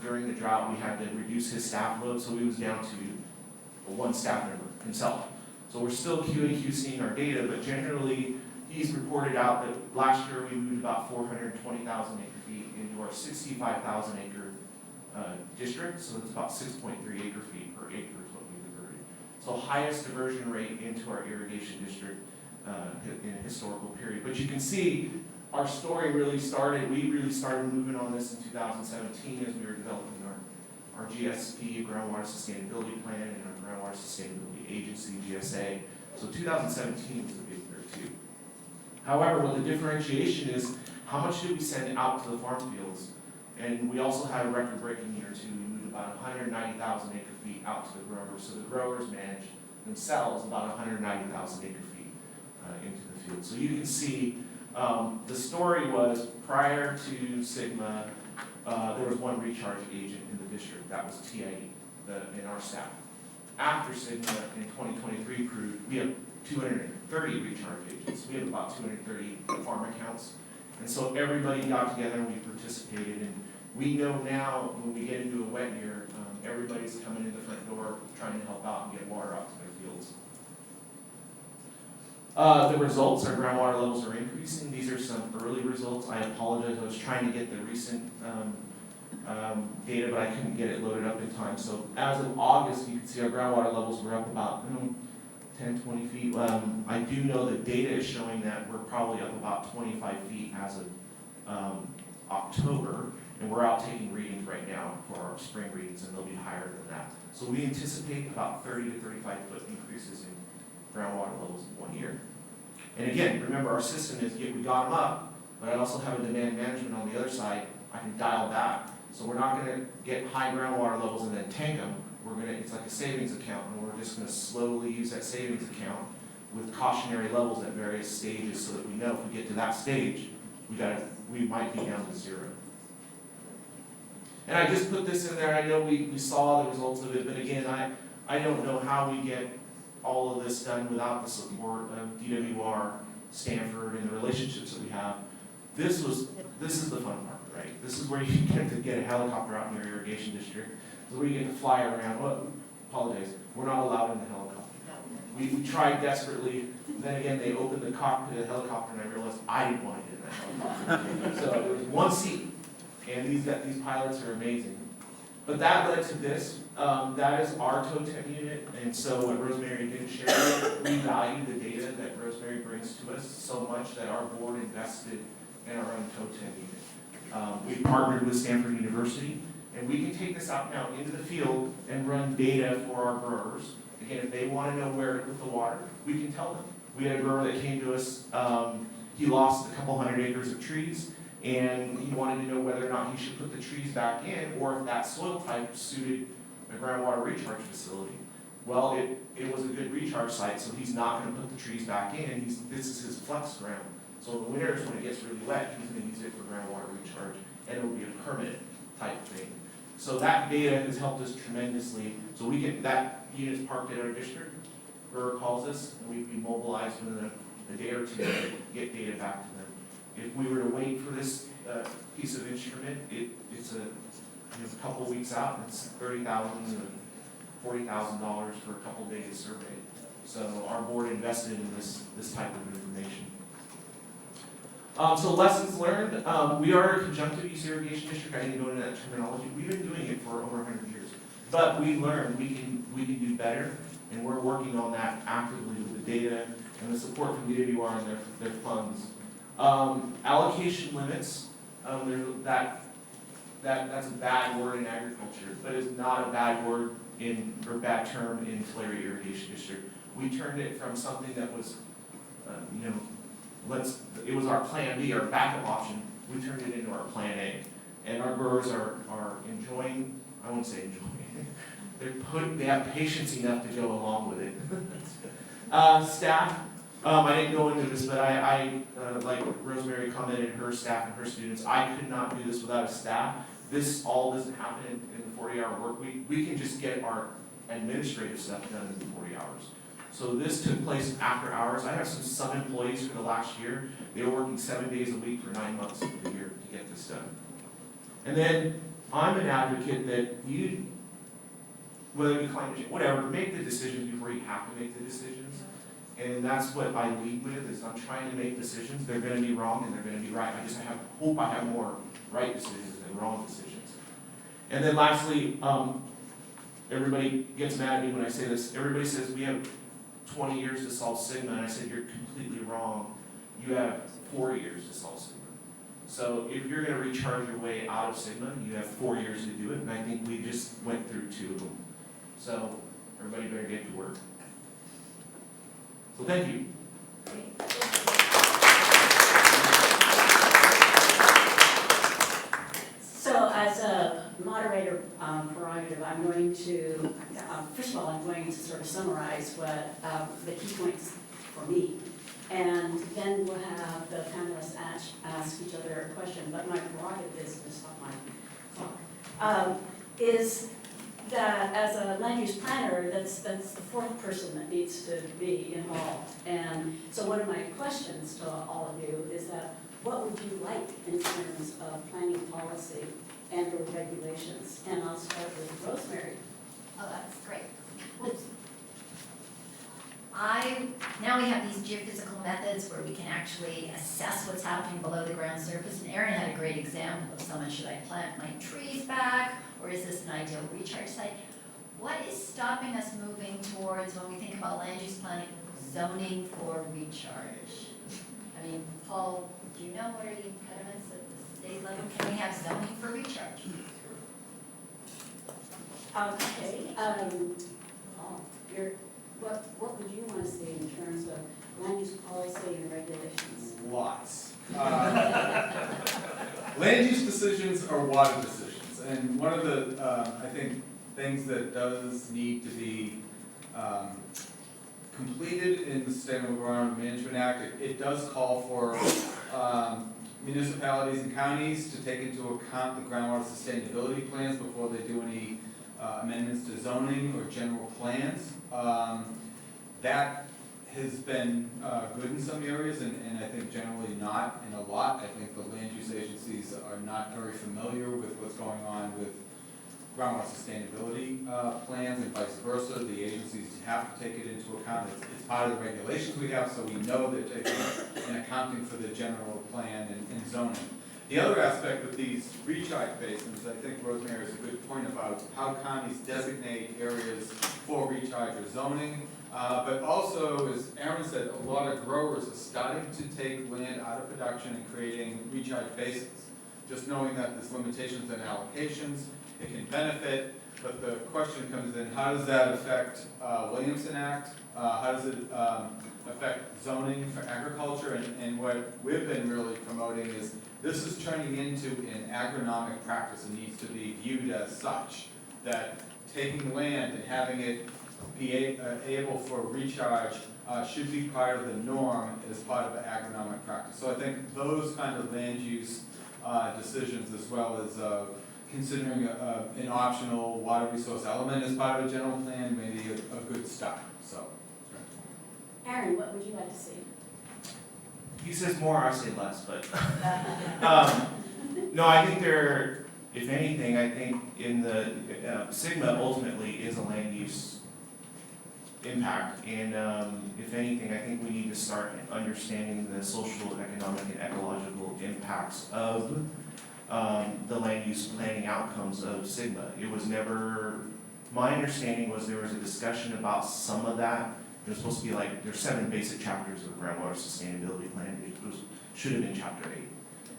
[SPEAKER 5] during the drought, we had to reduce his staff load, so he was down to one staff member himself. So we're still QAQCing our data, but generally, he's reported out that last year we moved about 420,000 acre feet into our 65,000 acre district, so it's about 6.3 acre feet per acre is what we diverted. So highest diversion rate into our irrigation district in a historical period. But you can see our story really started, we really started moving on this in 2017 as we were developing our GSP, Groundwater Sustainability Plan, and our Groundwater Sustainability Agency, GSA. So 2017 was a big year too. However, what the differentiation is, how much did we send out to the farm fields? And we also had a record-breaking year too. We moved about 190,000 acre feet out to the growers. So the growers managed themselves about 190,000 acre feet into the field. So you can see the story was prior to Sigma, there was one recharge agent in the district, that was TIE, in our staff. After Sigma in 2023 proved, we have 230 recharge agents. We have about 230 farm accounts. And so everybody got together and we participated. And we know now when we get into a wet year, everybody's coming in the front door trying to help out and get water out to their fields. The results, our groundwater levels are increasing. These are some early results. I apologize, I was trying to get the recent data, but I couldn't get it loaded up in time. So as of August, you can see our groundwater levels were up about 10, 20 feet. I do know the data is showing that we're probably up about 25 feet as of October, and we're out taking readings right now for our spring readings, and they'll be higher than that. So we anticipate about 30 to 35 foot increases in groundwater levels in 1 year. And again, remember our system is, we got them up, but I also have a demand management on the other side. I can dial back. So we're not gonna get high groundwater levels and then tank them. It's like a savings account, and we're just gonna slowly use that savings account with cautionary levels at various stages so that we know if we get to that stage, we might be down to zero. And I just put this in there. I know we saw the results of it, but again, I don't know how we get all of this done without the support of DWR, Stanford, and the relationships that we have. This is the fun part, right? This is where you get to get a helicopter out in your irrigation district. This is where you get to fly around. Oh, apologize, we're not allowed in the helicopter. We tried desperately. Then again, they opened the cockpit of the helicopter, and I realized I didn't want to get in that helicopter. So there was one seat, and these pilots are amazing. But that led to this. That is our totem unit, and so what Rosemary did share, we value the data that Rosemary brings to us so much that our board invested in our own totem unit. We partnered with Stanford University, and we can take this out now into the field and run data for our growers. Again, if they want to know where to put the water, we can tell them. We had a grower that came to us, he lost a couple hundred acres of trees, and he wanted to know whether or not he should put the trees back in, or if that soil type suited a groundwater recharge facility. Well, it was a good recharge site, so he's not going to put the trees back in. This is his flex ground. So in the winters, when it gets really wet, he's going to use it for groundwater recharge, and it will be a permanent type thing. So that data has helped us tremendously. So that unit's parked at our district. Grower calls us, and we mobilize within a day or two to get data back to them. If we were to wait for this piece of instrument, it's a couple of weeks out, and it's $30,000 to $40,000 for a couple of days survey. So our board invested in this type of information. So lessons learned, we are a conjunctive use irrigation district. I didn't go into that terminology. We've been doing it for over 100 years. But we learned we can do better, and we're working on that actively with the data and the support from DWR and their funds. Allocation limits, that's a bad word in agriculture, but it's not a bad word or bad term in Tulare Irrigation District. We turned it from something that was, it was our plan B, our backup option. We turned it into our plan A. And our growers are enjoying, I wouldn't say enjoying, they have patience enough to go along with it. Staff, I didn't go into this, but I like Rosemary commented, her staff and her students, I could not do this without a staff. This all doesn't happen in the 40-hour work week. We can just get our administrative stuff done in 40 hours. So this took place after hours. I have some employees for the last year. They were working 7 days a week for 9 months of the year to get this done. And then I'm an advocate that you, whether it be climate change, whatever, make the decisions before you have to make the decisions. And that's what I lead with, is I'm trying to make decisions. They're gonna be wrong and they're gonna be right. Hope I have more right decisions than wrong decisions. And then lastly, everybody gets mad at me when I say this. Everybody says we have 20 years to solve Sigma, and I said you're completely wrong. You have 4 years to solve Sigma. So if you're gonna recharge your way out of Sigma, you have 4 years to do it, and I think we just went through 2 of them. So everybody better get to work. So thank you.
[SPEAKER 2] So as a moderator prerogative, I'm going to, first of all, I'm going to sort of summarize what the key points for me. And then we'll have the panelists ask each other a question, but my prerogative is to stop my clock. Is that as a land use planner, that's the fourth person that needs to be involved. And so one of my questions to all of you is that, what would you like in terms of planning policy and or regulations? And I'll start with Rosemary.
[SPEAKER 4] Oh, that's great. Oops. Now we have these geophysical methods where we can actually assess what's happening below the ground surface. And Erin had a great example of someone, should I plant my trees back, or is this an ideal recharge site? What is stopping us moving towards, when we think about land use planning, zoning for recharge? I mean, Paul, do you know what are the impediments at the state level? Can we have zoning for recharge?
[SPEAKER 2] Okay, Paul, what would you want to see in terms of land use policy and regulations?
[SPEAKER 3] Lots. Land use decisions are water decisions, and one of the, I think, things that does need to be completed in the Sustainable Groundwater Management Act, it does call for municipalities and counties to take into account the groundwater sustainability plans before they do any amendments to zoning or general plans. That has been good in some areas, and I think generally not in a lot. I think the land use agencies are not very familiar with what's going on with groundwater sustainability plans and vice versa. The agencies have to take it into account. It's part of the regulations we have, so we know they're taking and accounting for the general plan and zoning. The other aspect with these recharge basins, I think Rosemary has a good point about how counties designate areas for recharge or zoning. But also, as Aaron said, a lot of growers are starting to take land out of production and creating recharge basins. Just knowing that there's limitations and allocations, it can benefit, but the question comes in, how does that affect Williamson Act? How does it affect zoning for agriculture? And what we've been really promoting is this is turning into an agronomic practice and needs to be viewed as such, that taking land and having it be able for recharge should be part of the norm as part of the agronomic practice. So I think those kind of land use decisions, as well as considering an optional water resource element as part of a general plan, may be a good start. So,
[SPEAKER 2] Aaron, what would you like to see?
[SPEAKER 5] He says more, I say less, but no, I think if anything, I think in the Sigma ultimately is a land use impact, and if anything, I think we need to start understanding the social, economic, and ecological impacts of the land use planning outcomes of Sigma. It was never, my understanding was there was a discussion about some of that. It was supposed to be like, there's 7 basic chapters of the groundwater sustainability plan. It should have been chapter 8.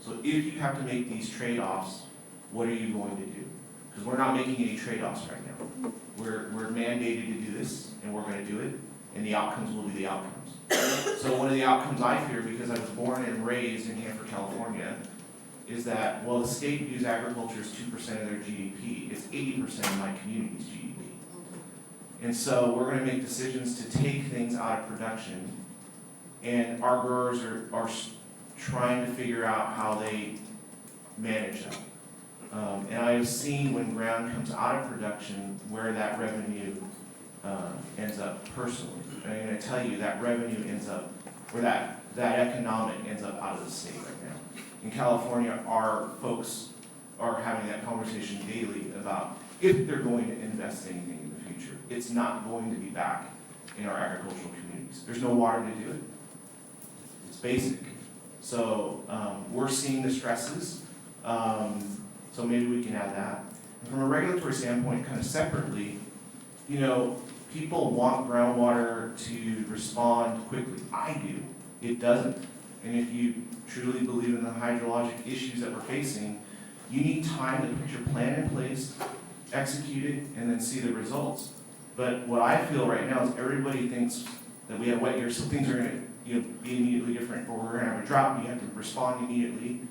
[SPEAKER 5] So if you have to make these trade-offs, what are you going to do? Because we're not making any trade-offs right now. We're mandated to do this, and we're going to do it, and the outcomes will be the outcomes. So one of the outcomes I fear, because I was born and raised in Hanford, California, is that, well, the state views agriculture as 2% of their GDP. It's 80% of my community's GDP. And so we're going to make decisions to take things out of production, and our growers are trying to figure out how they manage that. And I have seen when ground comes out of production where that revenue ends up personally. And I'm going to tell you that revenue ends up, where that economic ends up out of the state right now. In California, our folks are having that conversation daily about if they're going to invest anything in the future. It's not going to be back in our agricultural communities. There's no water to do it. It's basic. So we're seeing the stresses. So maybe we can add that. And from a regulatory standpoint, kind of separately, you know, people want groundwater to respond quickly. I do. It doesn't. And if you truly believe in the hydrologic issues that we're facing, you need time to put your plan in place, execute it, and then see the results. But what I feel right now is everybody thinks that we have wet years, so things are going to be immediately different, or we're going to have a drought, and you have to respond immediately.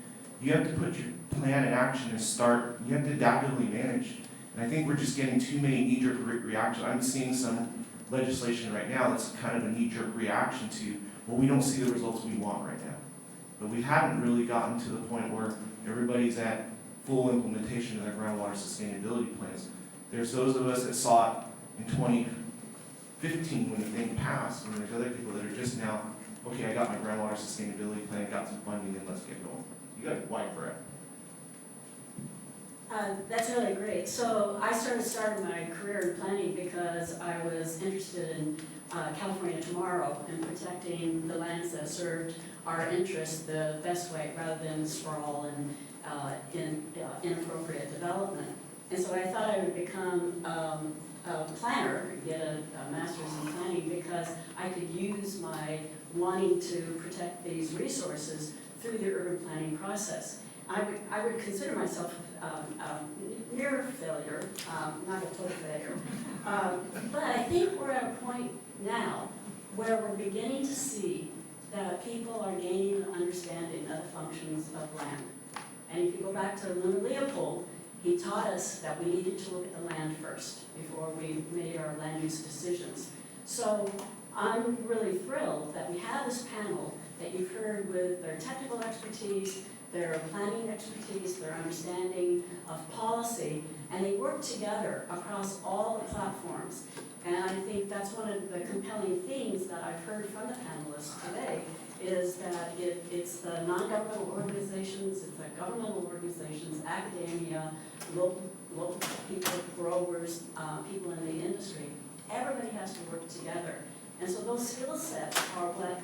[SPEAKER 5] You have to put your plan in action and start. You have to adaptively manage. And I think we're just getting too many knee-jerk reactions. I'm seeing some legislation right now that's kind of a knee-jerk reaction to, well, we don't see the results we want right now. But we haven't really gotten to the point where everybody's at full implementation of their groundwater sustainability plans. There's those of us that saw it in 2015 when the thing passed, and there's other people that are just now, okay, I got my groundwater sustainability plan, got some funding, and let's get going. You got a wide breadth.
[SPEAKER 2] That's really great. So I started my career in planning because I was interested in California tomorrow and protecting the lands that served our interests the best way, rather than sprawl and inappropriate development. And so I thought I would become a planner, get a master's in planning, because I could use my wanting to protect these resources through the urban planning process. I would consider myself near failure, not a total failure. But I think we're at a point now where we're beginning to see that people are gaining an understanding of the functions of land. And if you go back to Leopold, he taught us that we needed to look at the land first before we made our land use decisions. So I'm really thrilled that we have this panel that you've heard with their technical expertise, their planning expertise, their understanding of policy, and they work together across all the platforms. And I think that's one of the compelling themes that I've heard from the panelists today, is that it's the non-governmental organizations, it's the governmental organizations, academia, local people, growers, people in the industry. Everybody has to work together. And so those skill sets are what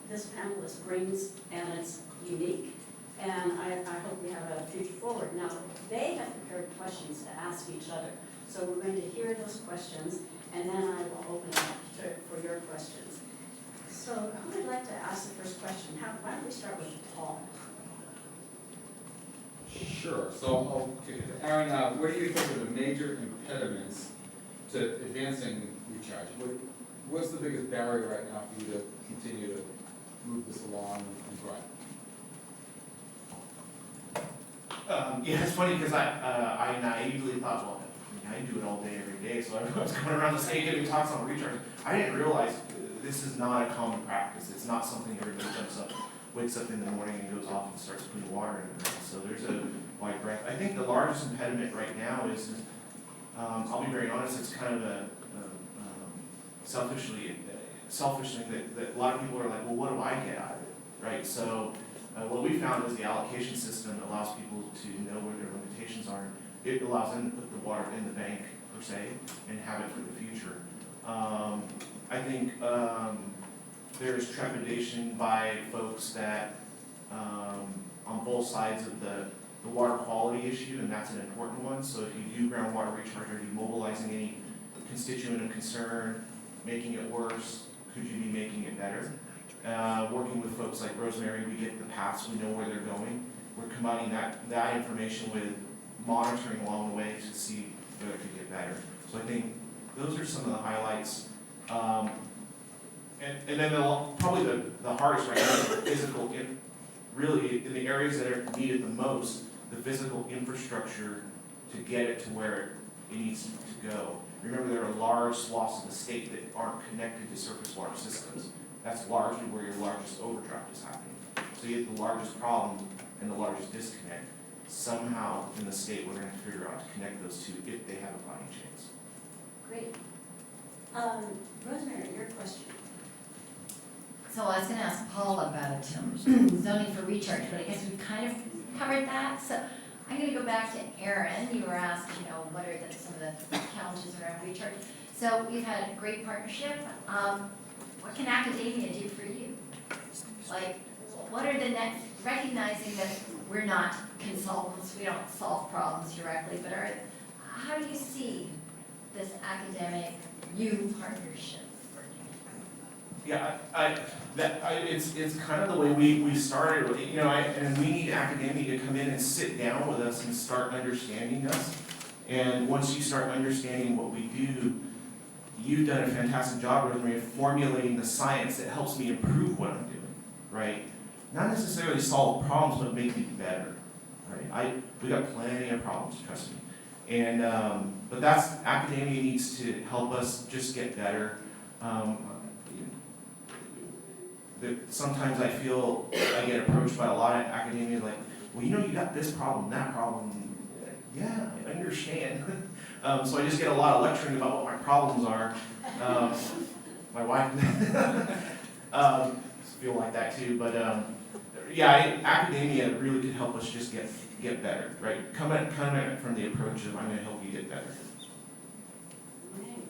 [SPEAKER 2] this panelist brings, and it's unique. And I hope we have a future forward. Now, they have prepared questions to ask each other. So we're going to hear those questions, and then I will open it up for your questions. So who would like to ask the first question? Why don't we start with Paul?
[SPEAKER 6] Sure. So, Aaron, what do you think are the major impediments to advancing recharge? What's the biggest barrier right now for you to continue to move this along and grow?
[SPEAKER 5] Yeah, it's funny because I naively thought, well, I do it all day, every day, so I was going around the state giving talks on recharge. I didn't realize this is not a common practice. It's not something everybody wakes up in the morning and goes off and starts putting water in the ground. So there's a wide breadth. I think the largest impediment right now is, I'll be very honest, it's kind of a selfish thing that a lot of people are like, well, what do I get out of it, right? So what we found is the allocation system allows people to know where their limitations are. It allows them to put the water in the bank, per se, and have it for the future. I think there's trepidation by folks that, on both sides of the water quality issue, and that's an important one. So if you do groundwater recharge, are you mobilizing any constituent of concern, making it worse? Could you be making it better? Working with folks like Rosemary, we get the paths, we know where they're going. We're combining that information with monitoring along the way to see whether it could get better. So I think those are some of the highlights. And then probably the hardest right now is the physical, really in the areas that are needed the most, the physical infrastructure to get it to where it needs to go. Remember, there are large swaths of the state that aren't connected to surface water systems. That's largely where your largest overdraft is happening. So you have the largest problem and the largest disconnect. Somehow in the state, we're going to have to figure out to connect those two if they have a fighting chance.
[SPEAKER 2] Great. Rosemary, your question.
[SPEAKER 7] So I was going to ask Paul about zoning for recharge, but I guess we've kind of covered that. So I'm gonna go back to Erin. You were asked, what are some of the challenges around recharge? So we've had a great partnership. What can academia do for you? Like, what are the next, recognizing that we're not consultants, we don't solve problems directly, but how do you see this academic you partnership working?
[SPEAKER 5] Yeah, it's kind of the way we started, and we need academia to come in and sit down with us and start understanding us. And once you start understanding what we do, you've done a fantastic job with me formulating the science that helps me improve what I'm doing, right? Not necessarily solve problems, but make me better, right? We got plenty of problems, trust me. And, but academia needs to help us just get better. Sometimes I feel I get approached by a lot of academia like, well, you got this problem, that problem. Yeah, I understand. So I just get a lot of lecturing about what my problems are. My wife feel like that too, but academia really could help us just get better, right? Come at it from the approach of I'm going to help you get better.
[SPEAKER 2] Right.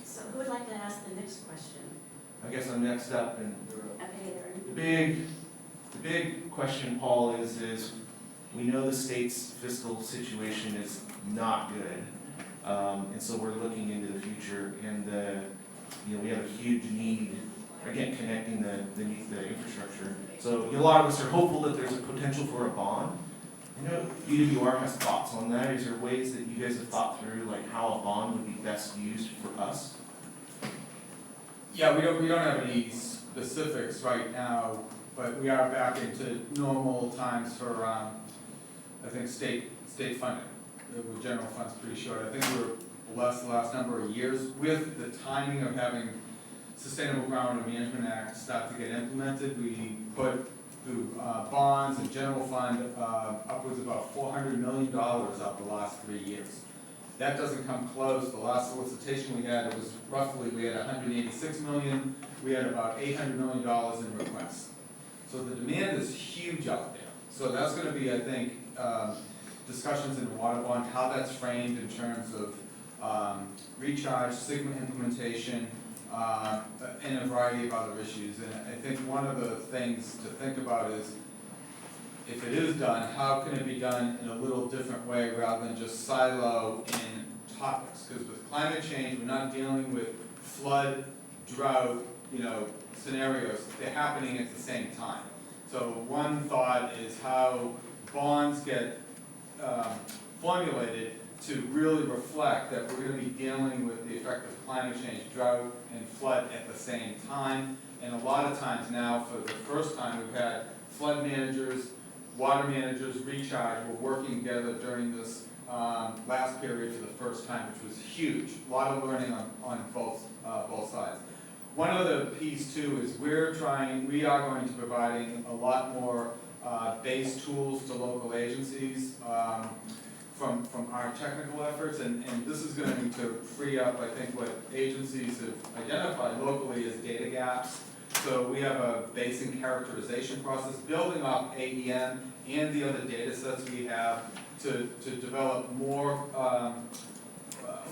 [SPEAKER 2] So who would like to ask the next question?
[SPEAKER 5] I guess I'm next up, and
[SPEAKER 2] Okay,
[SPEAKER 5] the big question, Paul, is we know the state's fiscal situation is not good, and so we're looking into the future, and we have a huge need, again, connecting the infrastructure. So a lot of us are hopeful that there's a potential for a bond. UWR has thoughts on that. Is there ways that you guys have thought through, like how a bond would be best used for us?
[SPEAKER 3] Yeah, we don't have any specifics right now, but we are back into normal times for, I think, state funding. With general funds pretty short. I think we were blessed the last number of years with the timing of having Sustainable Groundwater Management Act start to get implemented. We put through bonds and general fund upwards of about $400 million out the last 3 years. That doesn't come close. The last solicitation we had, it was roughly, we had 186 million. We had about $800 million in requests. So the demand is huge out there. So that's going to be, I think, discussions in the water bond, how that's framed in terms of recharge, Sigma implementation, and a variety of other issues. And I think one of the things to think about is, if it is done, how can it be done in a little different way rather than just silo in topics? Because with climate change, we're not dealing with flood, drought, scenarios. They're happening at the same time. So one thought is how bonds get formulated to really reflect that we're going to be dealing with the effect of climate change, drought, and flood at the same time. And a lot of times now, for the first time, we've had flood managers, water managers, recharge were working together during this last period for the first time, which was huge. A lot of learning on both sides. One other piece too is we are going to be providing a lot more base tools to local agencies from our technical efforts, and this is going to free up, I think, what agencies have identified locally as data gaps. So we have a basin characterization process building off AEM and the other data sets we have to develop more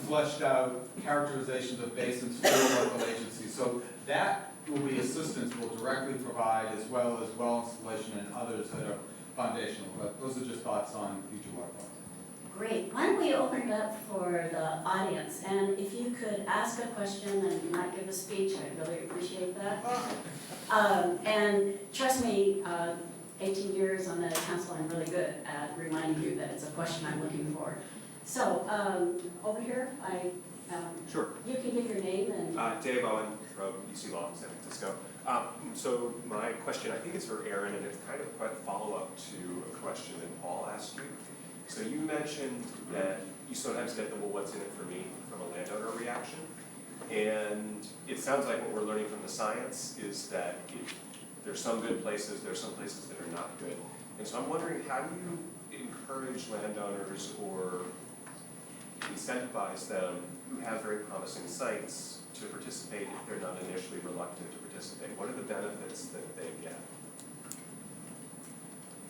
[SPEAKER 3] fleshed out characterizations of basins for local agencies. So that will be assistance we'll directly provide, as well as well installation and others that are foundational. But those are just thoughts on future water bonds.
[SPEAKER 2] great. Why don't we open it up for the audience? And if you could ask a question and not give a speech, I'd really appreciate that. And trust me, 18 years on the council, I'm really good at reminding you that it's a question I'm looking for. So, over here,
[SPEAKER 8] Sure.
[SPEAKER 2] you can give your name and.
[SPEAKER 8] Dave Owen from UC Law in San Francisco. So my question, I think it's for Erin, and it's kind of quite a follow-up to a question that Paul asked you. So you mentioned that you sometimes get the, well, what's in it for me, from a landowner reaction. And it sounds like what we're learning from the science is that there's some good places, there's some places that are not good. And so I'm wondering, how do you encourage landowners or incentivize them who have very promising sites to participate if they're not initially reluctant to participate? What are the benefits that they get?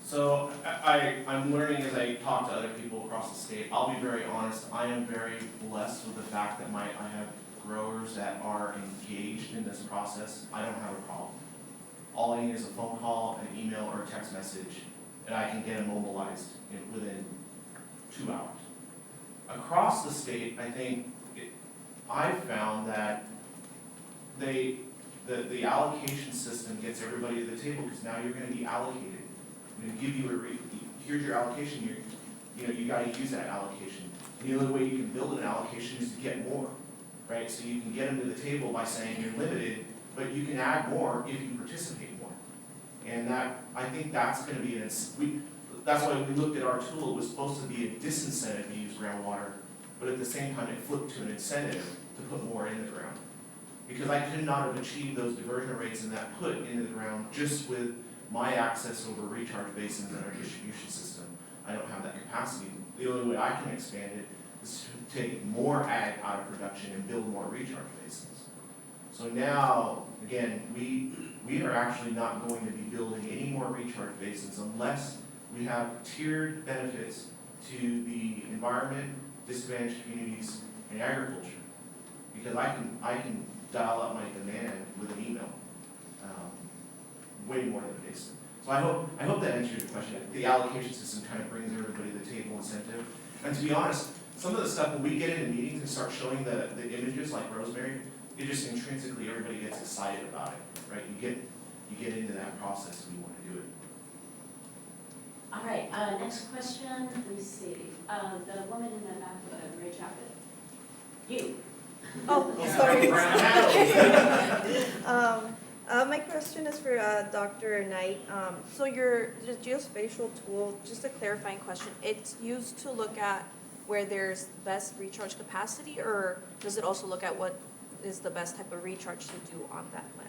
[SPEAKER 5] So I'm learning as I talk to other people across the state. I'll be very honest, I am very blessed with the fact that I have growers that are engaged in this process. I don't have a problem. All I need is a phone call, an email, or a text message, and I can get them mobilized within 2 hours. Across the state, I think I've found that the allocation system gets everybody to the table, because now you're gonna be allocated. I'm gonna give you here's your allocation, you gotta use that allocation. And the only way you can build an allocation is to get more, right? So you can get them to the table by saying you're limited, but you can add more if you participate more. And I think that's gonna be that's why we looked at our tool. It was supposed to be a disincentive to use groundwater, but at the same time it flipped to an incentive to put more in the ground. Because I could not have achieved those diversion rates and that put into the ground just with my access over recharge basins and our distribution system. I don't have that capacity. The only way I can expand it is to take more ag out of production and build more recharge basins. So now, again, we are actually not going to be building any more recharge basins unless we have tiered benefits to the environment, disadvantaged communities, and agriculture. Because I can dial up my demand with an email, way more than a basin. So I hope that answers your question. The allocation system kind of brings everybody to the table incentive. And to be honest, some of the stuff, when we get into meetings and start showing the images like rosemary, it just intrinsically, everybody gets excited about it, right? You get into that process and you want to do it.
[SPEAKER 2] All right, next question, let me see. The woman in the back with the gray jacket. You.
[SPEAKER 9] Oh,
[SPEAKER 5] Sorry.
[SPEAKER 9] my question is for Dr. Knight. So the geospatial tool, just a clarifying question, it's used to look at where there's best recharge capacity, or does it also look at what is the best type of recharge to do on that land?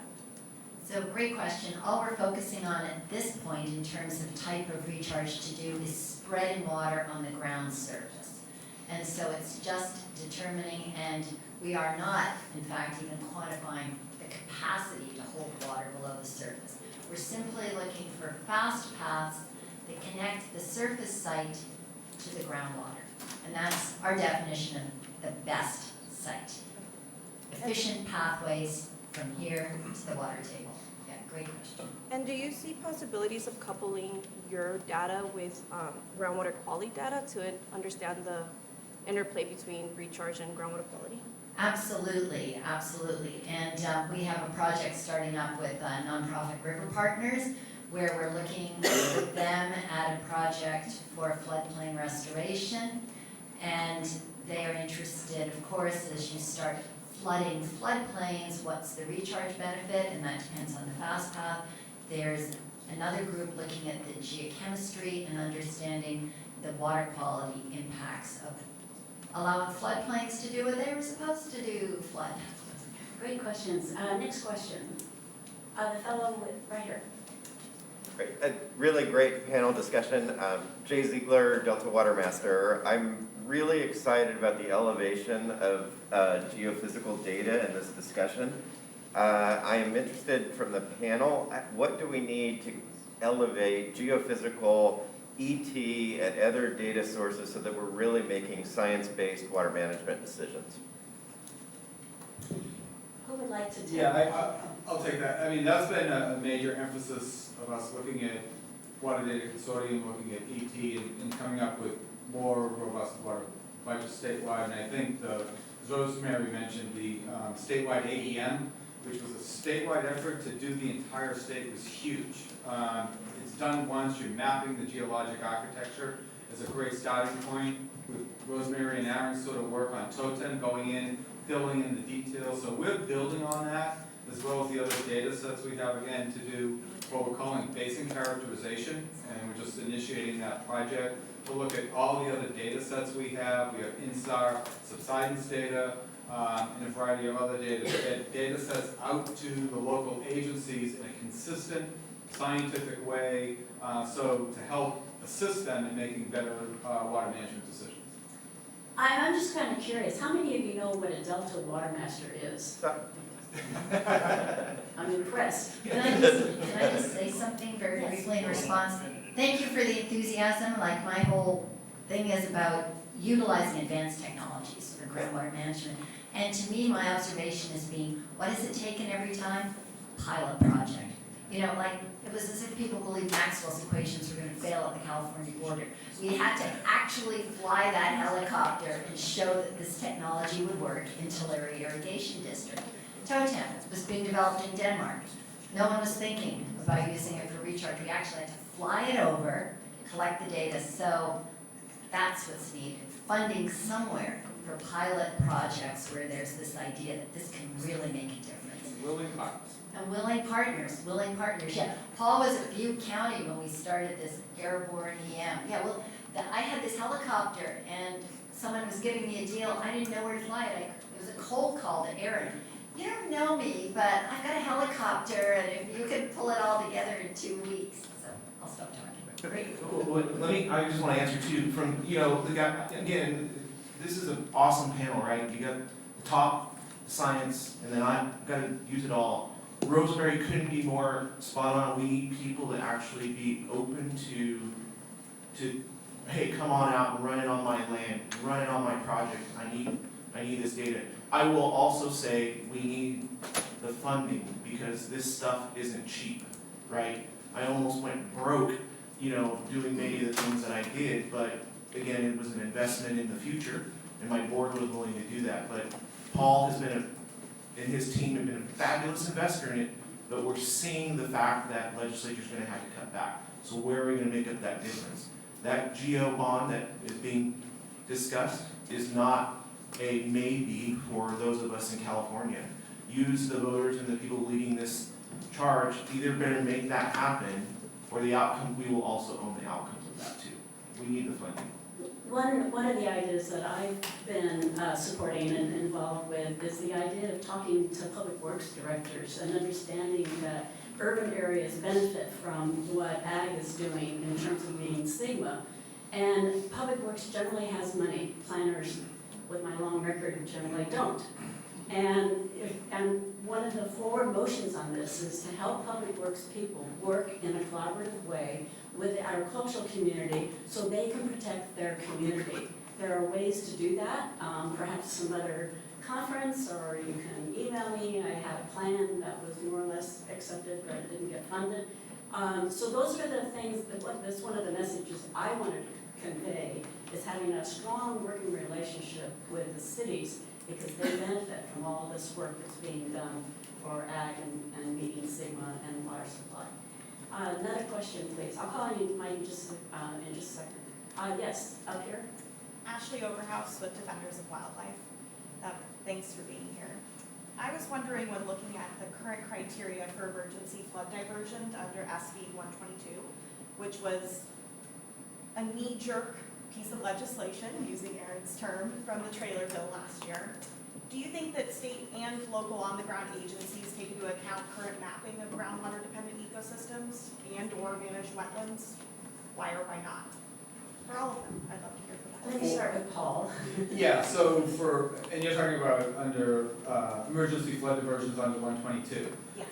[SPEAKER 7] So great question. All we're focusing on at this point in terms of type of recharge to do is spreading water on the ground surface. And so it's just determining, and we are not, in fact, even quantifying the capacity to hold water below the surface. We're simply looking for fast paths that connect the surface site to the groundwater. And that's our definition of the best site. Efficient pathways from here to the water table. Yeah, great question.
[SPEAKER 9] And do you see possibilities of coupling your data with groundwater quality data to understand the interplay between recharge and groundwater quality?
[SPEAKER 7] Absolutely, absolutely. And we have a project starting up with nonprofit River Partners, where we're looking with them at a project for floodplain restoration. And they are interested, of course, as you start flooding floodplains, what's the recharge benefit? And that depends on the fast path. There's another group looking at the geochemistry and understanding the water quality impacts of allowing floodplains to do what they were supposed to do, flood.
[SPEAKER 2] Great questions. Next question. The fellow right here.
[SPEAKER 10] Great. A really great panel discussion. Jay Ziegler, Delta Watermaster. I'm really excited about the elevation of geophysical data in this discussion. I am interested from the panel, what do we need to elevate geophysical ET and other data sources so that we're really making science-based water management decisions?
[SPEAKER 2] Who would like to take
[SPEAKER 3] Yeah, I'll take that. I mean, that's been a major emphasis of us looking at Water Data Consortium, looking at ET, and coming up with more robust water budgets statewide. And I think as Rosemary mentioned, the statewide AEM, which was a statewide effort to do the entire state, was huge. It's done once, you're mapping the geologic architecture as a great starting point, with Rosemary and Aaron's sort of work on TOTEM, going in, filling in the details. So we're building on that, as well as the other data sets we have, again, to do what we're calling basin characterization, and we're just initiating that project to look at all the other data sets we have. We have INSAR, subsidence data, and a variety of other data to get data sets out to the local agencies in a consistent, scientific way, so to help assist them in making better water management decisions.
[SPEAKER 2] I'm just kind of curious, how many of you know what a Delta Watermaster is? I'm impressed.
[SPEAKER 7] Can I just say something? something very
[SPEAKER 2] Yes.
[SPEAKER 7] briefly in response? Thank you for the enthusiasm, like my whole thing is about utilizing advanced technologies for groundwater management. And to me, my observation is being, what has it taken every time? Pilot project. You know, like, it was as if people believed Maxwell's equations were gonna fail at the California border. We had to actually fly that helicopter and show that this technology would work in Tulare Irrigation District. Totem was being developed in Denmark. No one was thinking about using it for recharge. We actually had to fly it over, collect the data, so that's what's needed. Funding somewhere for pilot projects where there's this idea that this can really make a difference.
[SPEAKER 6] Willing partners.
[SPEAKER 7] And willing partners. Yeah. Paul was at Butte County when we started this airborne EM. Yeah, well, I had this helicopter and someone was giving me a deal. I didn't know where to fly it. It was a cold call to Aaron. You don't know me, but I've got a helicopter and if you could pull it all together in 2 weeks. So I'll stop talking. Great.
[SPEAKER 5] I just want to answer too, from, the guy, again, this is an awesome panel, right? You got the top science, and then I've got to use it all. Rosemary couldn't be more spot on. We need people to actually be open to, hey, come on out and run it on my land, run it on my project. I need this data. I will also say we need the funding because this stuff isn't cheap, right? I almost went broke, doing many of the things that I did, but again, it was an investment in the future, and my board was willing to do that. But Paul has been and his team have been a fabulous investor in it, but we're seeing the fact that legislature's gonna have to cut back. So where are we gonna make up that difference? That GO bond that is being discussed is not a maybe for those of us in California. Use the voters and the people leading this charge, either better make that happen, or the outcome, we will also own the outcomes of that too. We need the funding.
[SPEAKER 2] One of the ideas that I've been supporting and involved with is the idea of talking to public works directors and understanding that urban areas benefit from what ag is doing in terms of meeting Sigma. And public works generally has money. Planners with my long record generally don't. And one of the forward motions on this is to help public works people work in a collaborative way with the agricultural community so they can protect their community. There are ways to do that, perhaps some other conference, or you can email me. I had a plan that was more or less accepted but it didn't get funded. So those are the things, that's one of the messages I wanted to convey, is having a strong working relationship with the cities because they benefit from all this work that's being done for ag and meeting Sigma and water supply. Another question, please. I'll call you Mike in just a second. Yes, up here.
[SPEAKER 11] Ashley Overhouse with Defenders of Wildlife. Thanks for being here. I was wondering, when looking at the current criteria for emergency flood diversion under SB 122, which was a knee-jerk piece of legislation, using Aaron's term, from the trailer bill last year, do you think that state and local on-the-ground agencies take into account current mapping of groundwater-dependent ecosystems and/or managed wetlands? Why or why not? For all of them, I'd love to hear from that.
[SPEAKER 2] Let me start with Paul.
[SPEAKER 3] Yeah, so and you're talking about under emergency flood diversions under 122.
[SPEAKER 11] Yes.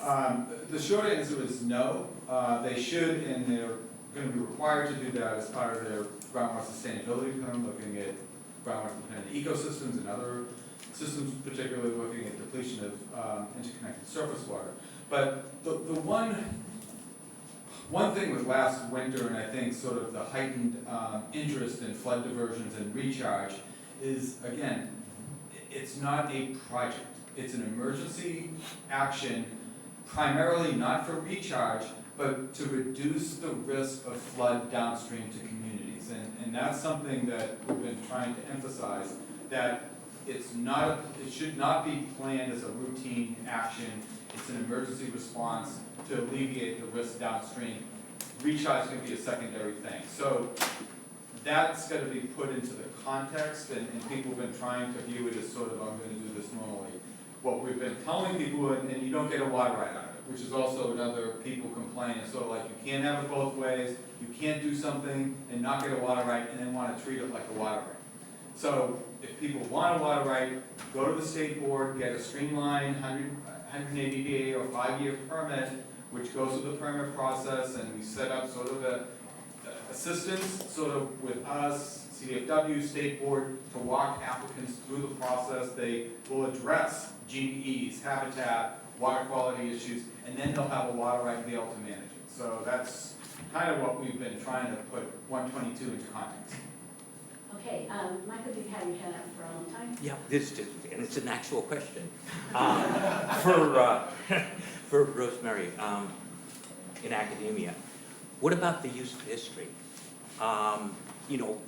[SPEAKER 3] The short answer is no. They should, and they're going to be required to do that as part of their groundwater sustainability plan, looking at groundwater dependent ecosystems and other systems, particularly looking at depletion of interconnected surface water. But the one thing with last winter, and I think sort of the heightened interest in flood diversions and recharge is, again, it's not a project. It's an emergency action, primarily not for recharge, but to reduce the risk of flood downstream to communities. And that's something that we've been trying to emphasize, that it should not be planned as a routine action. It's an emergency response to alleviate the risk downstream. Recharge can be a secondary thing. So that's got to be put into the context, and people have been trying to view it as sort of, I'm going to do this normally. What we've been telling people, and you don't get a water right out of it, which is also another people complain. It's sort of like you can't have it both ways. You can't do something and not get a water right and then want to treat it like a water right. So if people want a water right, go to the state board, get a streamlined 180-day or 5-year permit which goes through the permit process, and we set up sort of a assistance, sort of with us, CDFW, State Board, to walk applicants through the process. They will address GEs, habitat, water quality issues, and then they'll have a water right and be able to manage it. So that's kind of what we've been trying to put 122 into context.
[SPEAKER 2] Okay, Michael, you've had your hand up for a long time.
[SPEAKER 12] Yeah, this is, and it's an actual question. For Rosemary, in academia, what about the use of history? You know,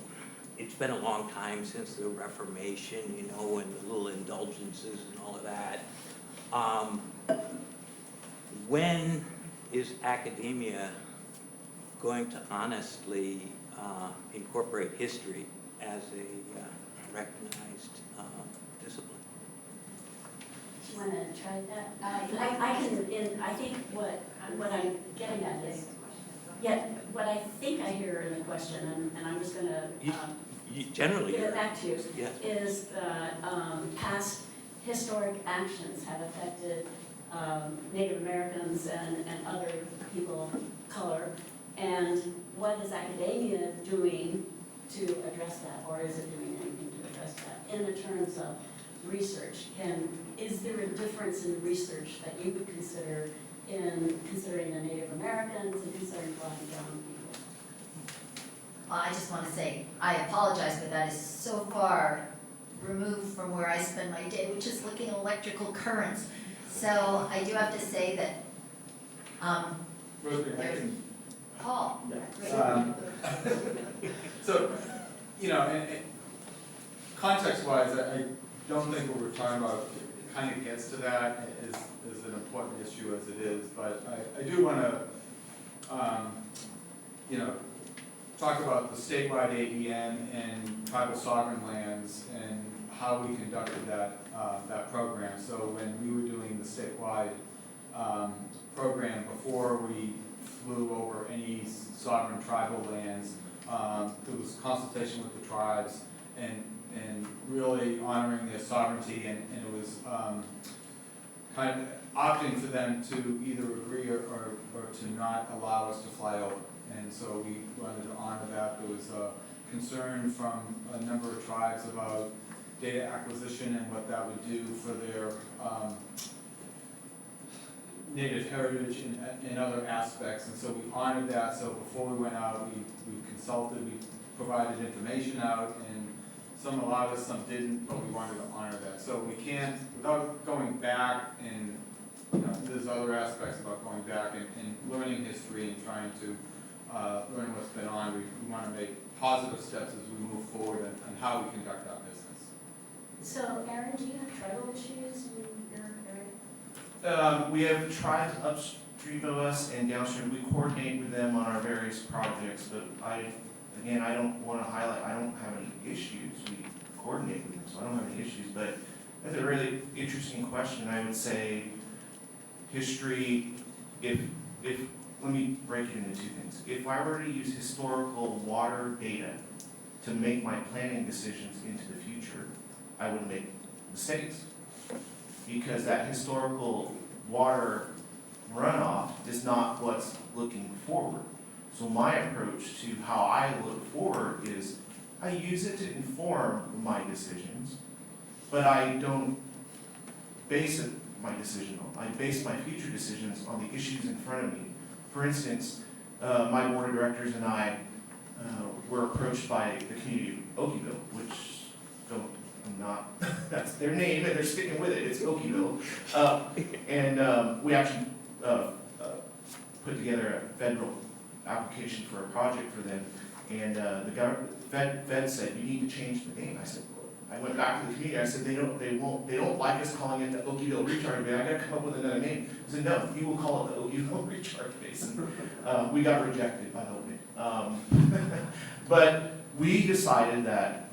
[SPEAKER 12] it's been a long time since the Reformation, you know, and the little indulgences and all of that. When is academia going to honestly incorporate history as a recognized discipline?
[SPEAKER 2] Do you want to try that? I think what I'm getting at is, yeah, what I think I hear in the question, and I'm just gonna
[SPEAKER 12] Generally,
[SPEAKER 2] give it back to you,
[SPEAKER 12] yeah.
[SPEAKER 2] is that past historic actions have affected Native Americans and other people of color, and what is academia doing to address that, or is it doing anything to address that in the terms of research? Is there a difference in research that you would consider in considering the Native Americans and considering Black and brown people?
[SPEAKER 7] I just want to say, I apologize, but that is so far removed from where I spend my day, which is looking at electrical currents. So I do have to say that,
[SPEAKER 3] Rosemary, I can
[SPEAKER 7] Paul.
[SPEAKER 3] So, you know, context-wise, I don't think what we're talking about kind of gets to that is an important issue as it is, but I do want to, you know, talk about the statewide AEM and tribal sovereign lands and how we conducted that program. So when we were doing the statewide program before we flew over any sovereign tribal lands, there was consultation with the tribes and really honoring their sovereignty, and it was kind of opting for them to either agree or to not allow us to fly over. And so we wanted to honor that. There was a concern from a number of tribes about data acquisition and what that would do for their native heritage and other aspects, and so we honored that. So before we went out, we consulted, we provided information out, and some allowed us, some didn't, but we wanted to honor that. So we can't, without going back and, you know, there's other aspects about going back and learning history and trying to learn what's been on. We want to make positive steps as we move forward on how we conduct our business.
[SPEAKER 2] So, Aaron, do you have tribal issues in your area?
[SPEAKER 5] We have tribes upstream of us and downstream. We coordinate with them on our various projects, but I don't want to highlight, I don't have any issues. We coordinate with them, so I don't have any issues, but that's a really interesting question. I would say history, if let me break it into two things. If I were to use historical water data to make my planning decisions into the future, I would make mistakes, because that historical water runoff is not what's looking forward. So my approach to how I look forward is I use it to inform my decisions, but I don't base my decision on. I base my future decisions on the issues in front of me. For instance, my board of directors and I were approached by the community of Okieville, which that's their name and they're sticking with it, it's Okieville. And we actually put together a federal application for a project for them. And the Fed said, you need to change the name. I said, I went back to the community, I said, they don't like us calling it the Okieville Recharge Basin, I gotta come up with another name. I said, no, you will call it the Okieville Recharge Basin. We got rejected, by the way. But we decided that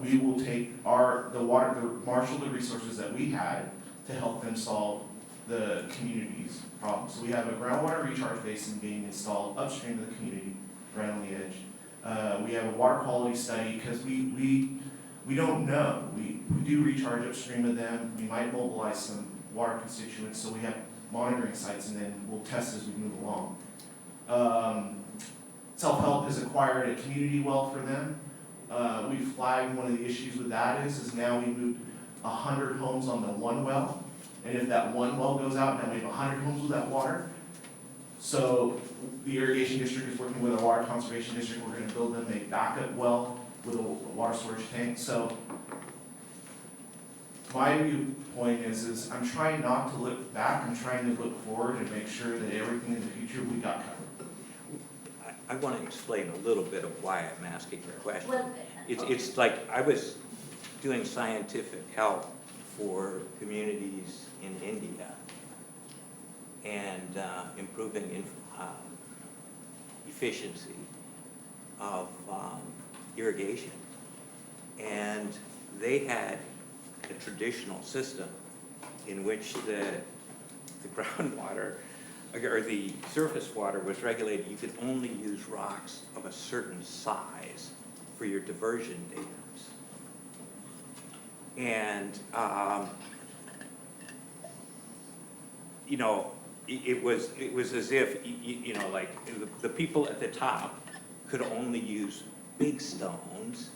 [SPEAKER 5] we will take marshal the resources that we had to help them solve the community's problems. So we have a groundwater recharge basin being installed upstream of the community, right on the edge. We have a water quality study, because we don't know. We do recharge upstream of them. We might mobilize some water constituents, so we have monitoring sites, and then we'll test as we move along. Self-help has acquired a community well for them. We flagged one of the issues with that is now we moved 100 homes on the one well, and if that one well goes out, now we have 100 homes with that water. So the irrigation district is working with our water conservation district, we're gonna build them a backup well with a water storage tank. So my viewpoint is I'm trying not to look back, I'm trying to look forward and make sure that everything in the future we got covered.
[SPEAKER 12] I want to explain a little bit of why I'm asking the question.
[SPEAKER 2] Well,
[SPEAKER 12] It's like I was doing scientific help for communities in India and improving efficiency of irrigation. And they had a traditional system in which the groundwater or the surface water was regulated. You could only use rocks of a certain size for your diversion dams. And, you know, it was as if, you know, like the people at the top could only use big stones,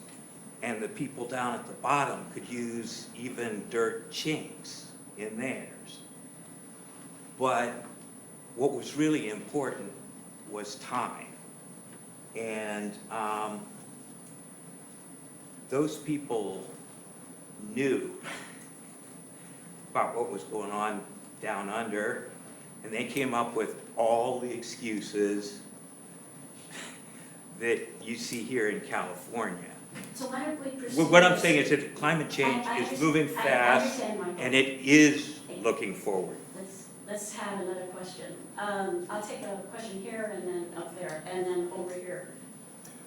[SPEAKER 12] and the people down at the bottom could use even dirt chinks in theirs. But what was really important was time. And those people knew about what was going on down under, and they came up with all the excuses that you see here in California.
[SPEAKER 2] so why don't we proceed?
[SPEAKER 12] What I'm saying is that climate change
[SPEAKER 2] I
[SPEAKER 12] is moving
[SPEAKER 2] I
[SPEAKER 12] fast,
[SPEAKER 2] understand, Michael.
[SPEAKER 12] and it is looking forward.
[SPEAKER 2] Let's have another question. I'll take a question here and then up there and then over here.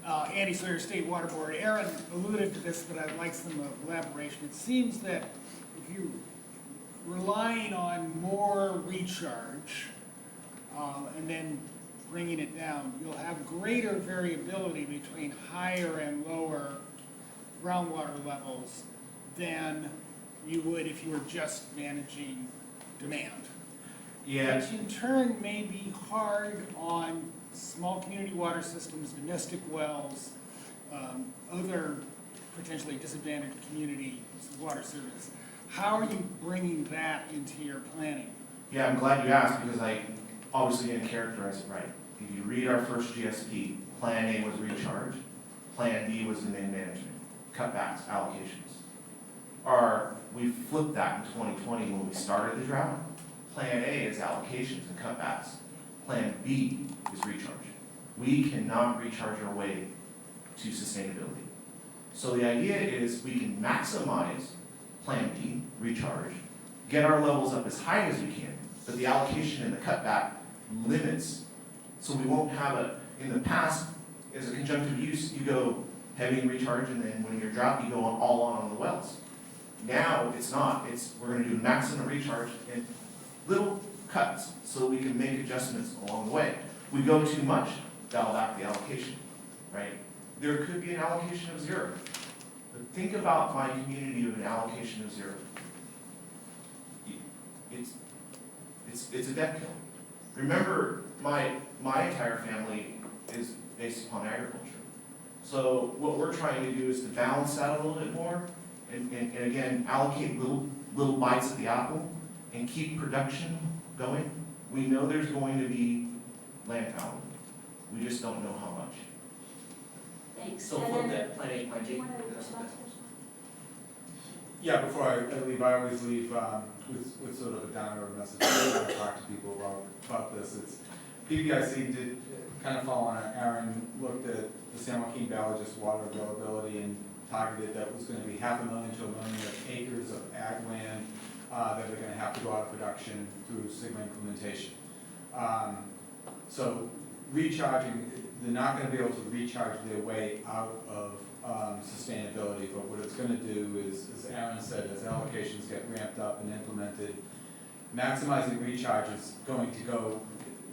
[SPEAKER 13] Andy Sawyer, State Water Board. Aaron alluded to this, but I'd like some elaboration. It seems that if you're relying on more recharge and then bringing it down, you'll have greater variability between higher and lower groundwater levels than you would if you were just managing demand.
[SPEAKER 5] Yeah,
[SPEAKER 13] Which in turn may be hard on small community water systems, domestic wells, other potentially disadvantaged community water service. How are you bringing that into your planning?
[SPEAKER 5] yeah, I'm glad you asked because I obviously didn't characterize it right. If you read our first GSP, Plan A was recharge, Plan B was demand management, cutbacks, allocations. We flipped that in 2020 when we started the drought. Plan A is allocations and cutbacks. Plan B is recharge. We cannot recharge our way to sustainability. So the idea is we can maximize Plan B, recharge, get our levels up as high as we can, but the allocation and the cutback limits. So we won't have in the past, as a conjunctive use, you go heavy and recharge, and then when you're drought, you go all on the wells. Now, it's not. We're gonna do maximum recharge and little cuts so we can make adjustments along the way. We go too much, dial back the allocation, right? There could be an allocation of 0. But think about my community with an allocation of 0. It's a death kill. Remember, my entire family is based upon agriculture. So what we're trying to do is to balance that a little bit more and again, allocate little bites of the apple and keep production going. We know there's going to be land power. We just don't know how much.
[SPEAKER 2] Thanks.
[SPEAKER 14] So
[SPEAKER 2] And
[SPEAKER 14] for
[SPEAKER 2] then-
[SPEAKER 14] that Plan A,
[SPEAKER 2] Do
[SPEAKER 14] Plan B.
[SPEAKER 2] you want to respond to this?
[SPEAKER 3] Yeah, before I leave, I always leave with sort of a downer message. I talk to people about this. It's PBIC did kind of follow on Aaron, looked at the San Joaquin Valley, just water availability, and targeted that was going to be 500,000 to 1 million acres of ag land that are going to have to go out of production through Sigma implementation. So recharging, they're not going to be able to recharge their way out of sustainability, but what it's going to do is, as Aaron said, as allocations get ramped up and implemented, maximizing recharge is going to go,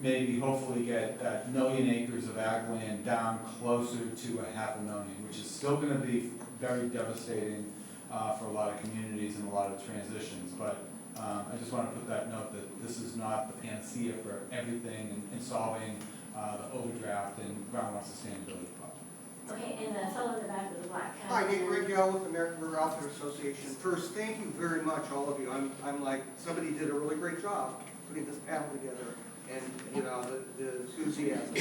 [SPEAKER 3] maybe hopefully get that 1 million acres of ag land down closer to 500,000, which is still going to be very devastating for a lot of communities and a lot of transitions, but I just want to put that note that this is not the panacea for everything in solving the overdraft and groundwater sustainability problem.
[SPEAKER 2] Okay, and the fellow in the back with the black hat.
[SPEAKER 14] Hi, Nick Rigdale with the American River Outfitter Association. First, thank you very much, all of you. I'm like, somebody did a really great job putting this panel together, and, you know, the enthusiasm.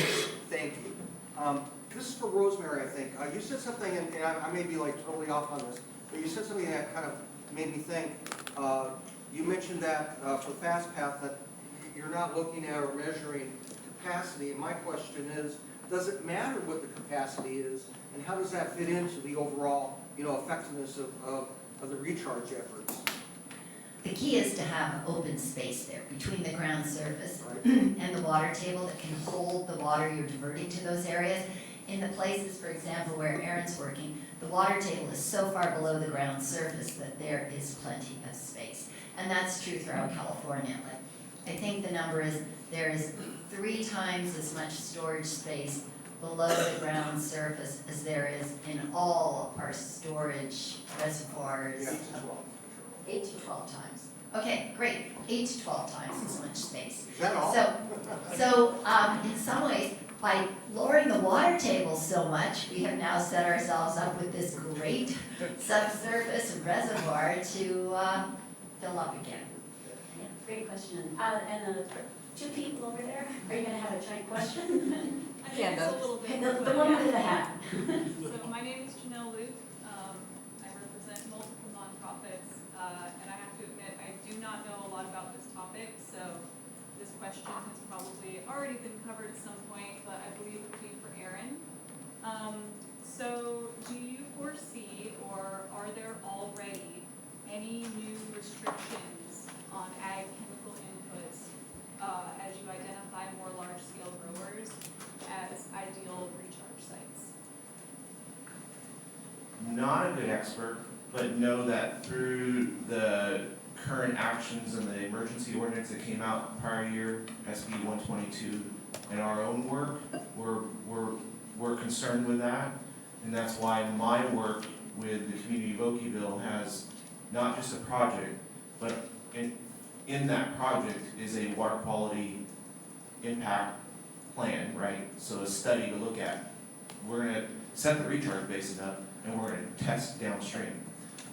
[SPEAKER 14] Thank you. This is for Rosemary, I think. You said something, and I may be like totally off on this, but you said something that kind of made me think. You mentioned that for FastPath that you're not looking at or measuring capacity, and my question is, does it matter what the capacity is, and how does that fit into the overall, you know, effectiveness of the recharge efforts?
[SPEAKER 7] The key is to have open space there between the ground surface and the water table that can hold the water you're diverting to those areas. In the places, for example, where Aaron's working, the water table is so far below the ground surface that there is plenty of space. And that's true throughout California. Like, I think the number is there is 3 times as much storage space below the ground surface as there is in all our storage reservoirs.
[SPEAKER 14] Yeah.
[SPEAKER 7] 8 to 12 times. Okay, great, 8 to 12 times as much space.
[SPEAKER 14] Is that all?
[SPEAKER 7] So in some ways, by lowering the water table so much, we have now set ourselves up with this great subsurface reservoir to fill up again.
[SPEAKER 2] Yeah, great question. And the 2 people over there, are you gonna have a giant question?
[SPEAKER 15] I think it's a little bit.
[SPEAKER 2] The woman with the hat.
[SPEAKER 15] So my name is Janelle Luke. I represent multiple nonprofits, and I have to admit, I do not know a lot about this topic, so this question has probably already been covered at some point, but I believe it would be for Aaron. So do you foresee, or are there already any new restrictions on ag chemical inputs as you identify more large-scale growers as ideal recharge sites?
[SPEAKER 5] Not a good expert, but know that through the current actions and the emergency ordinance that came out prior year, SB 122, and our own work, we're concerned with that. And that's why my work with the Community Voki Bill has not just a project, but in that project is a water quality impact plan, right? So a study to look at. We're gonna set the recharge basin up and we're gonna test downstream.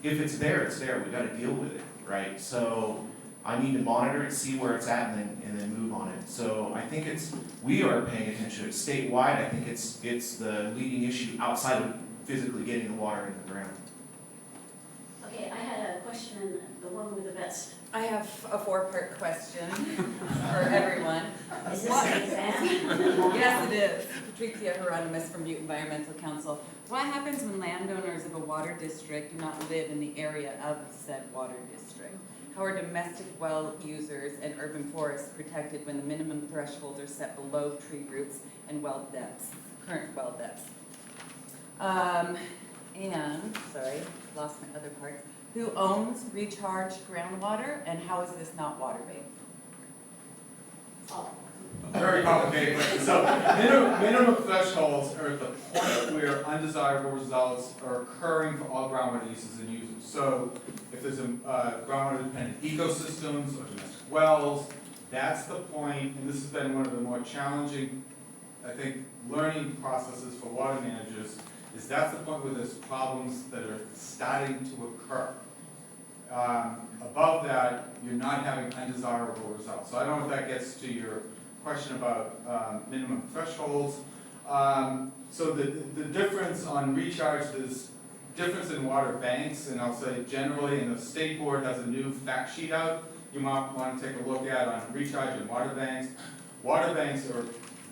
[SPEAKER 5] If it's there, it's there, we gotta deal with it, right? So I need to monitor it, see where it's at, and then move on it. So I think we are paying attention to it statewide. I think it's the leading issue outside of physically getting the water in the ground.
[SPEAKER 2] Okay, I had a question, the woman with the vest.
[SPEAKER 16] I have a 4-part question for everyone.
[SPEAKER 2] Is this an exam?
[SPEAKER 16] Yes, it is. Patricia Hieronymus from Butte Environmental Council. What happens when landowners of a water district do not live in the area of said water district? How are domestic well users and urban forests protected when the minimum thresholds are set below tree roots and well depths, current well depths? And, sorry, lost my other part. Who owns recharged groundwater and how is this not water based?
[SPEAKER 2] Oh,
[SPEAKER 3] Very complicated question. So minimum thresholds are at the point where undesirable results are occurring for all groundwater uses and users. So if there's a groundwater dependent ecosystems or domestic wells, that's the point, and this has been one of the more challenging, I think, learning processes for water managers, is that's the point where there's problems that are starting to occur. Above that, you're not having undesirable results. So I don't know if that gets to your question about minimum thresholds. So the difference on recharge is difference in water banks, and I'll say generally, and the state board has a new fact sheet out you might want to take a look at on recharge and water banks. Water banks are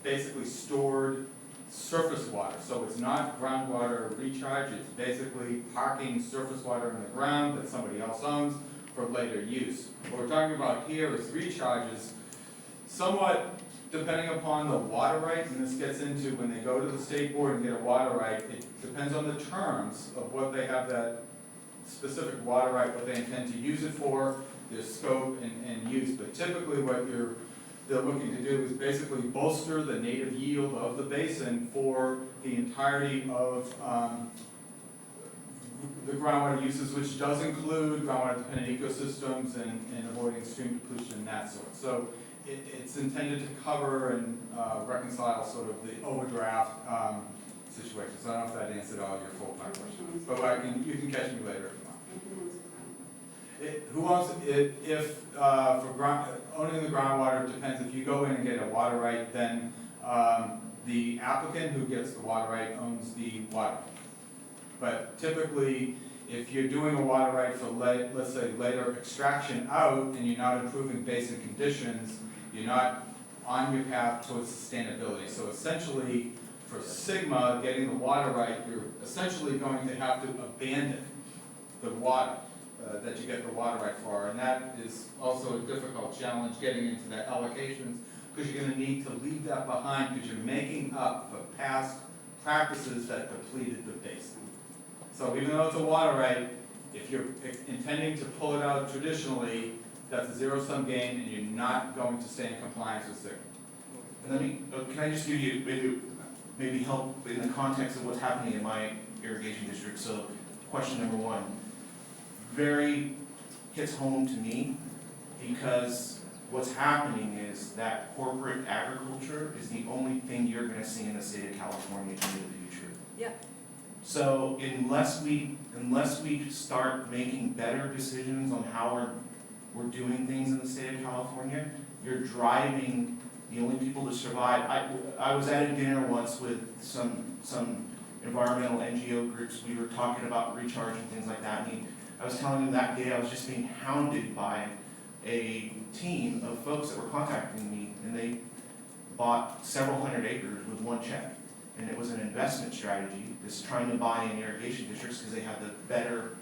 [SPEAKER 3] basically stored surface water, so it's not groundwater recharge, it's basically parking surface water in the ground that somebody else owns for later use. What we're talking about here is recharges, somewhat depending upon the water right, and this gets into when they go to the state board and get a water right, it depends on the terms of what they have that specific water right, what they intend to use it for, their scope and use. But typically what they're looking to do is basically bolster the native yield of the basin for the entirety of the groundwater uses, which does include groundwater dependent ecosystems and avoiding stream depletion and that sort. So it's intended to cover and reconcile sort of the overdraft situation. So I don't know if that answered all your full-time questions, but you can catch me later if you want. Who owns it? If owning the groundwater depends. If you go in and get a water right, then the applicant who gets the water right owns the water. But typically, if you're doing a water right for, let's say, later extraction out, and you're not improving basic conditions, you're not on your path towards sustainability. So essentially, for Sigma, getting the water right, you're essentially going to have to abandon the water that you get the water right for. And that is also a difficult challenge getting into the allocations, because you're going to need to leave that behind, because you're making up for past practices that depleted the basin. So even though it's a water right, if you're intending to pull it out traditionally, that's a zero-sum game, and you're not going to stay in compliance with SIG.
[SPEAKER 5] And can I just give you maybe help in the context of what's happening in my irrigation district? So question number one, very hits home to me, because what's happening is that corporate agriculture is the only thing you're gonna see in the state of California in the future.
[SPEAKER 16] Yeah.
[SPEAKER 5] So unless we start making better decisions on how we're doing things in the state of California, you're driving the only people to survive. I was at a dinner once with some environmental NGO groups. We were talking about recharge and things like that. And I was telling them that day I was just being hounded by a team of folks that were contacting me, and they bought several hundred acres with one check. And it was an investment strategy, this trying to buy in irrigation districts because they had the better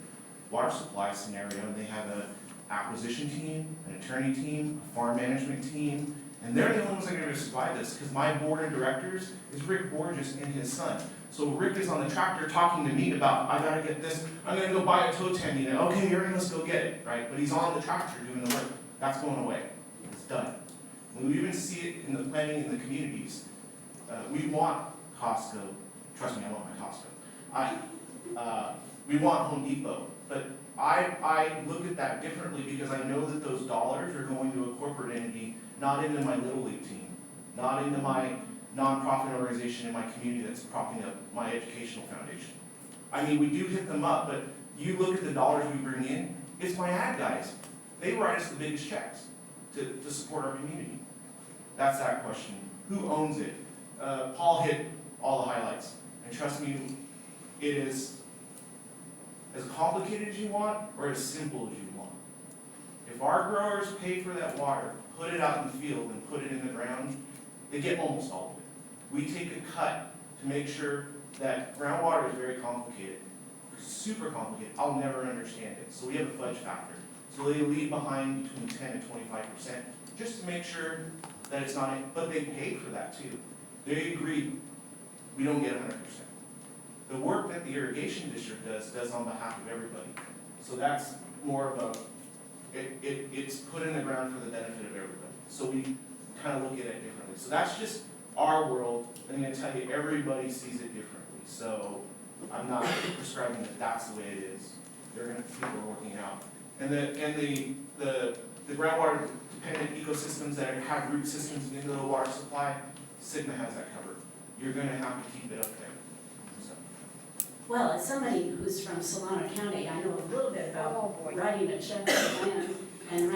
[SPEAKER 5] water supply scenario. And they have an acquisition team, an attorney team, a farm management team, and they're the only ones that are going to survive this, because my board of directors is Rick Borges and his son. So Rick is on the tractor talking to me about, I gotta get this, I'm gonna go buy a tow tending, and okay, Aaron, let's go get it, right? But he's on the tractor doing the work. That's going away. It's done. We even see it in the planning in the communities. We want Costco. Trust me, I want my Costco. We want Home Depot. But I look at that differently, because I know that those dollars are going to a corporate entity, not into my Little League team, not into my nonprofit organization in my community that's propping up my educational foundation. I mean, we do hit them up, but you look at the dollars we bring in, it's my ag guys. They write us the biggest checks to support our community. That's that question. Who owns it? Paul hit all the highlights. And trust me, it is as complicated as you want or as simple as you want. If our growers pay for that water, put it out in the field and put it in the ground, they get almost all of it. We take a cut to make sure that groundwater is very complicated, super complicated. I'll never understand it. So we have a fudge factor. So they leave behind between 10 and 25% just to make sure that it's not, but they pay for that too. They agree we don't get 100%. The work that the irrigation district does on behalf of everybody. So that's more of it's put in the ground for the benefit of everybody. So we kind of look at it differently. So that's just our world. I'm going to tell you, everybody sees it differently. So I'm not prescribing that that's the way it is. People are working it out. And the groundwater dependent ecosystems that have root systems into the water supply, Sigma has that covered. You're going to have to keep it up there. So.
[SPEAKER 2] Well, as somebody who's from Solano County, I know a little bit about writing a check on land and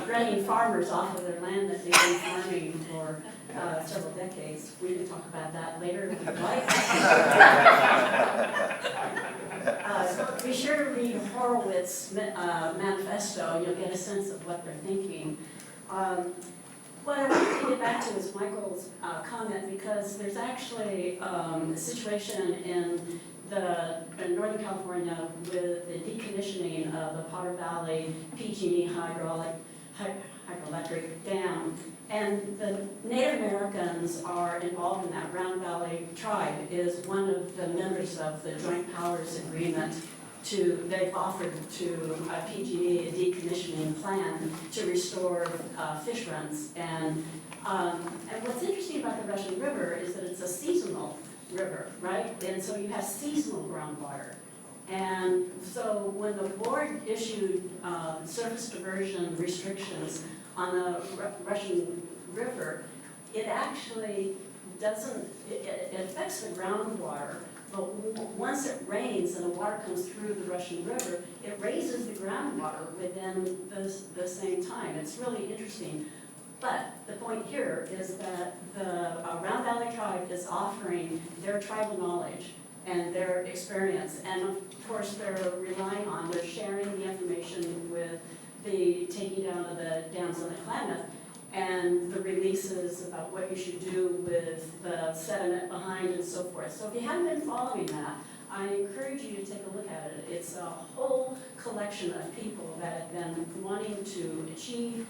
[SPEAKER 2] running farmers off of their land that they've been farming for several decades. We can talk about that later if you'd like. Be sure to read Horowitz's manifesto. You'll get a sense of what they're thinking. What I want to get back to is Michael's comment, because there's actually a situation in Northern California with the decommissioning of the Potter Valley PG&E hydroelectric dam. And the Native Americans are involved in that. Round Valley Tribe is one of the members of the Joint Powers Agreement. They've offered to PG&E a decommissioning plan to restore fish runs. And what's interesting about the Russian River is that it's a seasonal river, right? And so you have seasonal groundwater. And so when the board issued surface diversion restrictions on the Russian River, it actually doesn't, it affects the groundwater, but once it rains and the water comes through the Russian River, it raises the groundwater within the same time. It's really interesting. But the point here is that the Round Valley Tribe is offering their tribal knowledge and their experience. And of course, they're relying on, they're sharing the information with the taking down of the dams on the Klamath and the releases about what you should do with the sediment behind and so forth. So if you haven't been following that, I encourage you to take a look at it. It's a whole collection of people that have been wanting to achieve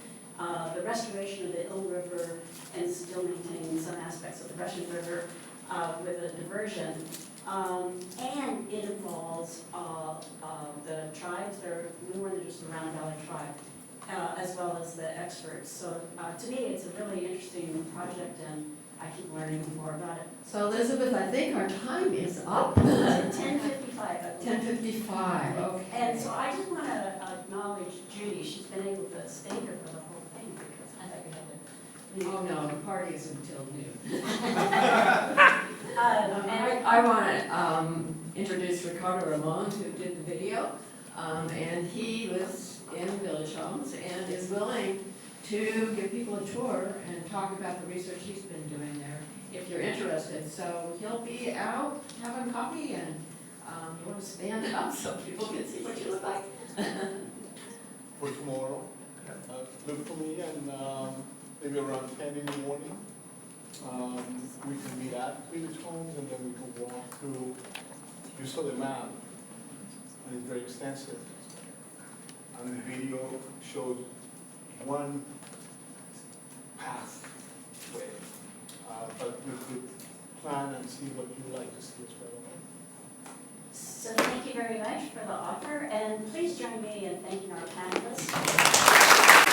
[SPEAKER 2] the restoration of the Ill River and still maintain some aspects of the Russian River with a diversion. And it involves the tribes, they're more than just the Round Valley tribe, as well as the experts. So to me, it's a really interesting project and I keep learning more about it.
[SPEAKER 1] So Elizabeth, I think our time is up.
[SPEAKER 2] 10:55.
[SPEAKER 1] 10:55, okay.
[SPEAKER 2] And so I just want to acknowledge Judy. She's been able to stay here for the whole thing because I had to.
[SPEAKER 1] Oh, no, the party is until noon.
[SPEAKER 2] And
[SPEAKER 1] I want to introduce Ricardo Ramon, who did the video, and he lives in Village Homes and is willing to give people a tour and talk about the research he's been doing there, if you're interested. So he'll be out having coffee and you want to stand up so people can see what you look like.
[SPEAKER 17] For tomorrow, look for me and maybe around 10 in the morning. We can meet at Village Homes and then we can walk through. You saw the map, and it's very extensive. And the video shows one pathway, but we could plan and see what you like to see as well.
[SPEAKER 2] so thank you very much for the offer, and please join me in thanking our panelists.